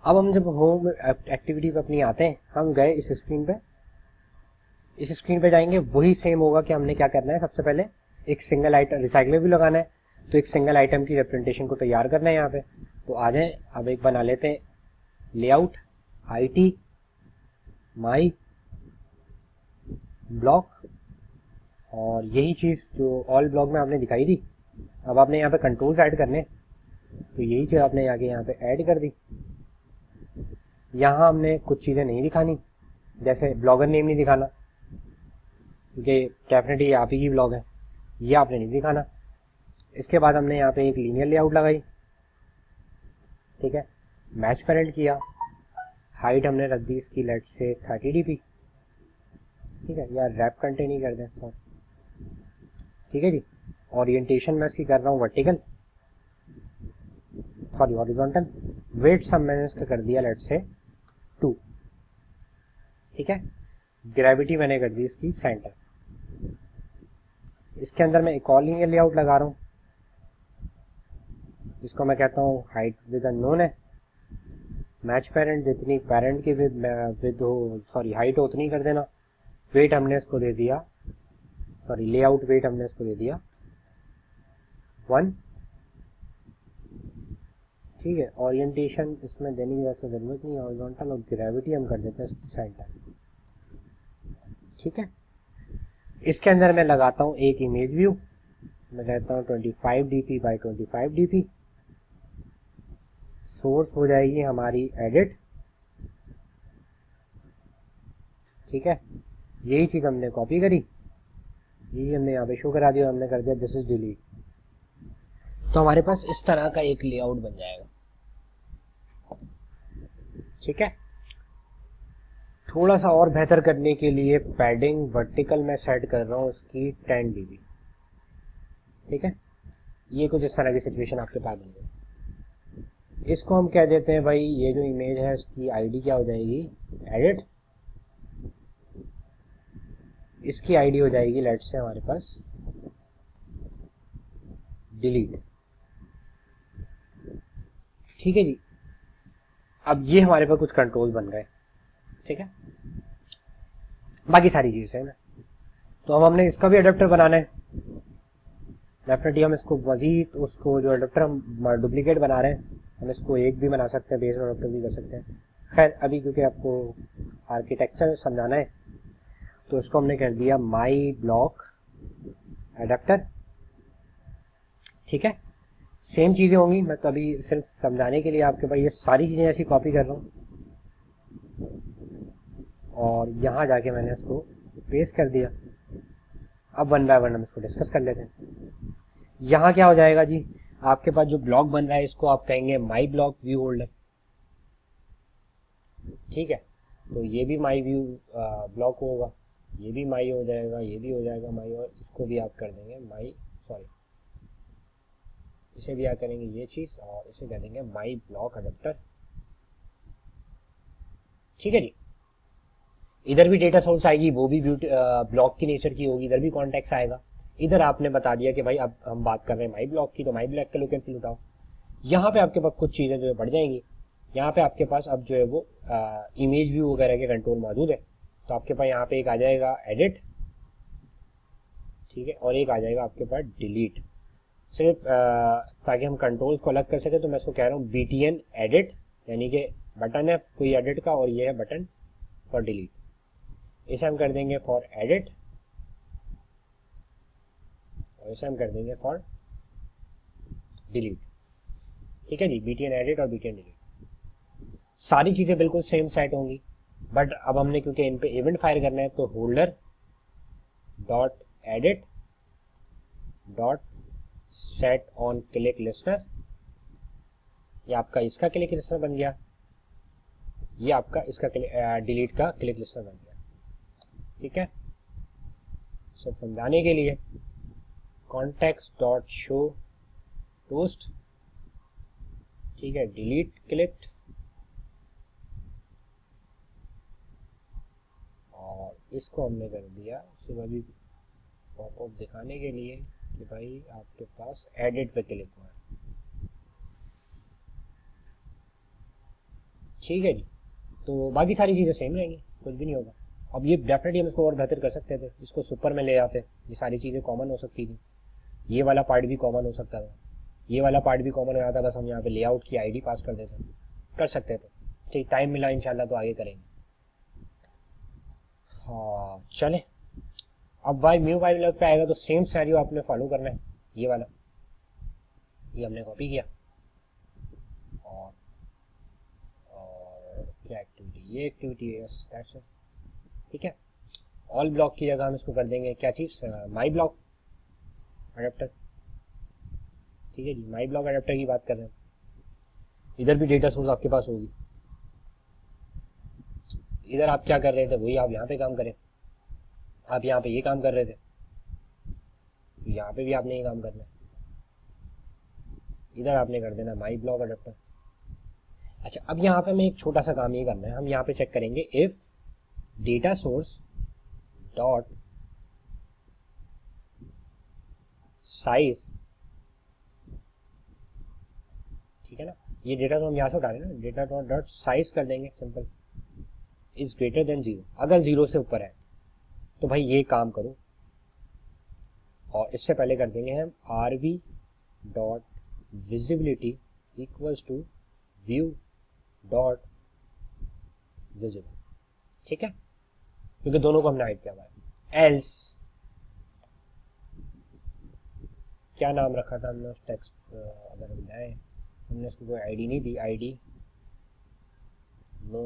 अब हम जब होम एक्टिविटी पे अपनी आते हैं, हम गए इस स्क्रीन पे जाएंगे, वही सेम होगा कि हमने क्या करना है। सबसे पहले एक सिंगल आइटम रिसाइकलर भी लगाना है, तो एक सिंगल आइटम की रिप्रेजेंटेशन को तैयार करना है यहाँ पे। तो आ जाए, अब एक बना लेते हैं लेआउट IT माई ब्लॉक, और यही चीज़ जो ऑल ब्लॉक में आपने दिखाई थी, अब आपने यहाँ पे कंट्रोल्स ऐड करने, तो यही चीज़ आपने यहाँ पे ऐड कर दी। यहाँ हमने कुछ चीज़ें नहीं दिखानी, जैसे ब्लॉगर नेम नहीं दिखाना, क्योंकि डेफिनेटली आप ही की ब्लॉग है, ये आपने नहीं दिखाना। इसके बाद हमने यहाँ पे एक लीनियर लेआउट लगाई, ठीक है। मैच पेरेंट किया, हाइट हमने रख दी इसकी लेट से 30 dp, ठीक है, या रैप कंटेन ही कर दें सर, ठीक है जी। ओरिएंटेशन मैं इसकी कर रहा हूँ वर्टिकल, सॉरी हॉरिजॉन्टल। वेट सब मैंने इसका कर दिया लेट से 2, ठीक है। ग्रेविटी मैंने कर दी इसकी सेंटर। इसके अंदर मैं एक और लीनियर लेआउट लगा रहा हूँ, इसको मैं कहता हूँ हाइट विद अननोन है। मैच पेरेंट जितनी पेरेंट की विद हो, सॉरी हाइट हो उतनी कर देना। वेट हमने इसको दे दिया, सॉरी लेआउट वेट हमने इसको दे दिया 1, ठीक है। ओरिएंटेशन इसमें देने की वैसे ज़रूरत नहीं है, हॉरिजॉन्टल, और ग्रेविटी हम कर देते हैं इसकी सेंटर, ठीक है। इसके अंदर मैं लगाता हूँ एक इमेज व्यू, मैं कहता हूँ 25 dp बाई 25 dp। सोर्स हो जाएगी हमारी एडिट, ठीक है। यही चीज़ हमने कॉपी करी, यही हमने यहाँ पे शो करा दिया, हमने कर दिया दिस इज डिलीट। तो हमारे पास इस तरह का एक लेआउट बन जाएगा, ठीक है। थोड़ा सा और बेहतर करने के लिए पैडिंग वर्टिकल मैं सेट कर रहा हूँ इसकी 10 dB, ठीक है। ये कुछ इस तरह की सिचुएशन आपके पास बन गई। इसको हम कह देते हैं भाई, ये जो इमेज है इसकी आईडी क्या हो जाएगी, एडिट। इसकी आईडी हो जाएगी लेट से हमारे पास डिलीट, ठीक है जी। अब ये हमारे पास कुछ कंट्रोल बन गए, ठीक है। बाकी सारी चीज़ें है। तो अब हमने इसका भी अडेप्टर बनाना है, डेफिनेटली हम इसको मजीद उसको जो अडेप्टर हम डुप्लीकेट बना रहे हैं, हम इसको एक भी बना सकते हैं, बेस अडेप्टर भी कर सकते हैं। खैर अभी क्योंकि आपको आर्किटेक्चर समझाना है तो इसको हमने कर दिया माई ब्लॉक अडेप्टर, ठीक है। सेम चीज़ें होंगी, मैं तो अभी सिर्फ समझाने के लिए आपके पास ये सारी चीज़ें ऐसी कॉपी कर रहा हूँ, और यहाँ जाके मैंने इसको पेस्ट कर दिया। अब वन बाय वन हम इसको डिस्कस कर लेते हैं। यहाँ क्या हो जाएगा जी, आपके पास जो ब्लॉक बन रहा है इसको आप कहेंगे माई ब्लॉक व्यू होल्डर, ठीक है। तो ये भी माई व्यू ब्लॉक होगा, ये भी माई हो जाएगा, ये भी हो जाएगा माई, और इसको भी आप कर देंगे माई, सॉरी इसे भी आप करेंगे ये चीज़, और इसे कह देंगे माई ब्लॉक अडेप्टर, ठीक है जी। इधर भी डेटा सोर्स आएगी, वो भी ब्लॉक की नेचर की होगी, इधर भी कॉन्टेक्स्ट आएगा। इधर आपने बता दिया कि भाई अब हम बात कर रहे हैं माई ब्लॉक की, तो माई ब्लॉक का लुक एंड फील उठाओ। यहाँ पे आपके पास कुछ चीज़ें जो है बढ़ जाएंगी। यहाँ पे आपके पास अब जो है वो इमेज व्यू वगैरह के कंट्रोल मौजूद है। तो आपके पास यहाँ पे एक आ जाएगा एडिट, ठीक है, और एक आ जाएगा आपके पास डिलीट। सिर्फ ताकि हम कंट्रोल्स को अलग कर सके तो मैं इसको कह रहा हूँ BTN एडिट, यानी कि बटन है कोई एडिट का, और ये है बटन फॉर डिलीट। इसे हम कर देंगे फॉर एडिट, और इसे हम कर देंगे फॉर डिलीट, ठीक है जी। BTN एडिट और BTN डिलीट, सारी चीज़ें बिल्कुल सेम सेट होंगी। बट अब हमने क्योंकि इन पे इवेंट फायर करना है, तो holder dot edit dot set on click listener, ये आपका इसका क्लिक लिस्टर बन गया, ये आपका इसका डिलीट का क्लिक लिस्टर बन गया, ठीक है। सब समझाने के लिए कॉन्टेक्स्ट डॉट शो टोस्ट, ठीक है, डिलीट क्लिक्ड, और इसको हमने कर दिया सिर्फ अभी पॉपअप दिखाने के लिए कि भाई आपके पास एडिट पे क्लिक हुआ है, ठीक है जी। तो बाकी सारी चीज़ें सेम रहेंगी, कुछ भी नहीं होगा। अब ये डेफिनेटली हम इसको और बेहतर कर सकते थे, इसको सुपर में ले आते, ये सारी चीज़ें कॉमन हो सकती थी, ये वाला पार्ट भी कॉमन हो सकता था, ये वाला पार्ट भी कॉमन हो जाता, बस हम यहाँ पे लेआउट की आईडी पास कर देते, कर सकते थे। ठीक, टाइम मिला इंशाल्लाह तो आगे करेंगे। हाँ चले, अब वाई म्यू वाई लग पे आएगा तो सेम सिनेरियो आपने फॉलो करना है, ये वाला, ये हमने कॉपी किया, और क्या एक्टिविटी, ये एक्टिविटी है, यस दैट्स इट, ठीक है। ऑल ब्लॉक की जगह हम इसको कर देंगे क्या चीज़, माई ब्लॉक अडेप्टर, ठीक है जी, माई ब्लॉक अडेप्टर की बात कर रहे हैं। इधर भी डेटा सोर्स आपके पास होगी। इधर आप क्या कर रहे थे वही आप यहाँ पे काम करें। आप यहाँ पे ये काम कर रहे थे तो यहाँ पे भी आपने ये काम करना है। इधर आपने कर देना माई ब्लॉक अडेप्टर। अच्छा, अब यहाँ पे हमें एक छोटा सा काम ये करना है। हम यहाँ पे चेक करेंगे if data source dot size, ठीक है ना, ये डेटा तो हम यहाँ से उठा रहे हैं ना, डेटा डॉट साइज कर देंगे सिंपल, इज ग्रेटर देन 0। अगर 0 से ऊपर है तो भाई ये काम करो। और इससे पहले कर देंगे हम rv dot visibility equals to view dot visible, ठीक है, क्योंकि दोनों को हमने हाइड किया हुआ है। एल्स क्या नाम रखा था हमने उस टेक्स्ट, अगर हम जाए, हमने उसको कोई आईडी नहीं दी, आईडी नो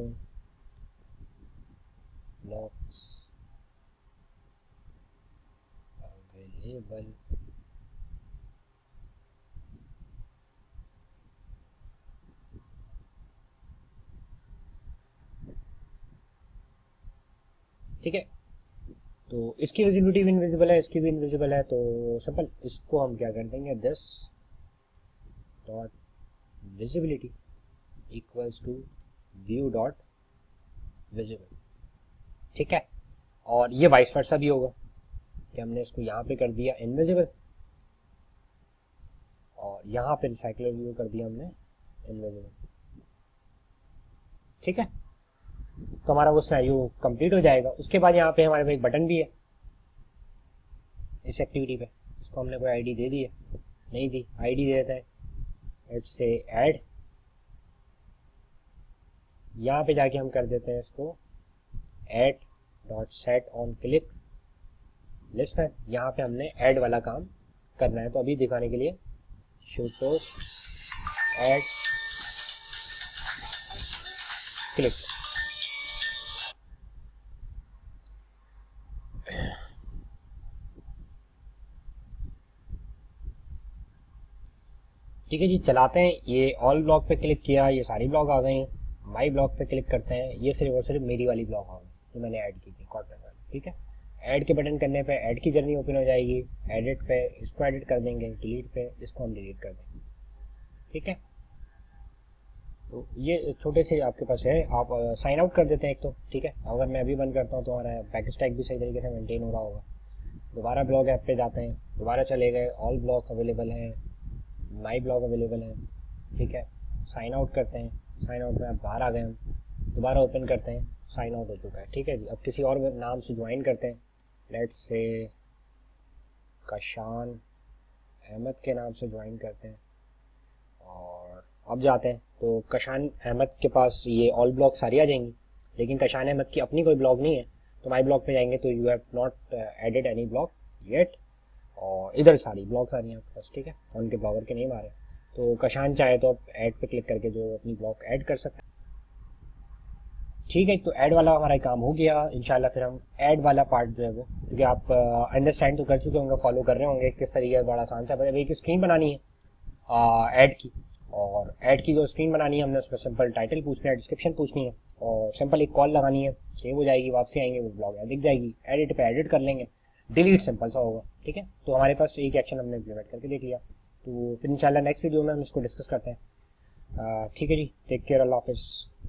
ब्लॉक्स अवेलेबल, ठीक है। तो इसकी विजिबिलिटी भी इनविजिबल है, इसकी भी इनविजिबल है, तो सिंपल इसको हम क्या कर देंगे, this dot visibility equals to view dot visible, ठीक है। और ये वाइस वर्सा भी होगा कि हमने इसको यहाँ पे कर दिया इनविजिबल और यहाँ पे रिसाइकलर व्यू कर दिया हमने इनविजिबल, ठीक है। तो हमारा वो सिनेरियो कंप्लीट हो जाएगा। उसके बाद यहाँ पे हमारे पास एक बटन भी है इस एक्टिविटी पे, इसको हमने कोई आईडी दे दी है, नहीं दी, आईडी दे देता है, लेट्स से ऐड, यहाँ पे जाके हम कर देते हैं इसको add dot set on click list है। यहाँ पे हमने ऐड वाला काम करना है, तो अभी दिखाने के लिए ऐड क्लिक, ठीक है जी, चलाते हैं। ये ऑल ब्लॉक पे क्लिक किया, ये सारी ब्लॉक आ गए हैं। माई ब्लॉक पे क्लिक करते हैं, ये सिर्फ और सिर्फ मेरी वाली ब्लॉक आ गई जो मैंने ऐड की थी कॉर्नर वाली, ठीक है। ऐड के बटन करने पे ऐड की जर्नी ओपन हो जाएगी। एडिट पे इसको एडिट कर देंगे, डिलीट पे इसको हम डिलीट कर देंगे, ठीक है। तो ये छोटे से आपके पास है, आप साइन आउट कर देते हैं एक तो, ठीक है। अगर मैं अभी बंद करता हूँ तो हमारा बैक स्टैक भी सही तरीके से मेंटेन हो रहा होगा। दोबारा ब्लॉग ऐप पे जाते हैं, दोबारा चले गए, ऑल ब्लॉक अवेलेबल है, माई ब्लॉग अवेलेबल है, ठीक है। साइन आउट करते हैं, साइन आउट में अब बाहर आ गए हम, दोबारा ओपन करते हैं, साइन आउट हो चुका है, ठीक है जी। अब किसी और नाम से ज्वाइन करते हैं, लेट्स से कशान अहमद के नाम से ज्वाइन करते हैं और अब जाते हैं तो कशान अहमद के पास ये ऑल ब्लॉक सारी आ जाएंगी, लेकिन कशान अहमद की अपनी कोई ब्लॉग नहीं है। तो माई ब्लॉग पे जाएंगे तो you have not added any blog yet, और इधर सारी ब्लॉग्स आ रही हैं आपके पास, ठीक है। उनके ब्लॉगर के नेम आ रहे हैं, तो कशान चाहे तो आप ऐड पे क्लिक करके जो अपनी ब्लॉग ऐड कर सकते हैं, ठीक है। तो ऐड वाला हमारा काम हो गया। इंशाल्लाह फिर हम ऐड वाला पार्ट जो है वो, क्योंकि आप अंडरस्टैंड तो कर चुके होंगे, फॉलो कर रहे होंगे किस तरीके, बड़ा आसान सा। एक स्क्रीन बनानी है ऐड की, और ऐड की जो स्क्रीन बनानी है हमने उसमें सिंपल टाइटल पूछना है, डिस्क्रिप्शन पूछनी है, और सिंपल एक कॉल लगानी है, सेव हो जाएगी, वापसी आएंगे वो ब्लॉग दिख जाएगी। एडिट पे एडिट कर लेंगे, डिलीट सिंपल सा होगा, ठीक है। तो हमारे पास एक एक्शन हमने इम्प्लीमेंट करके देख लिया। तो फिर इंशाल्लाह नेक्स्ट वीडियो में हम इसको डिस्कस करते हैं, ठीक है जी। टेक केयर, अल्लाह हाफिज़।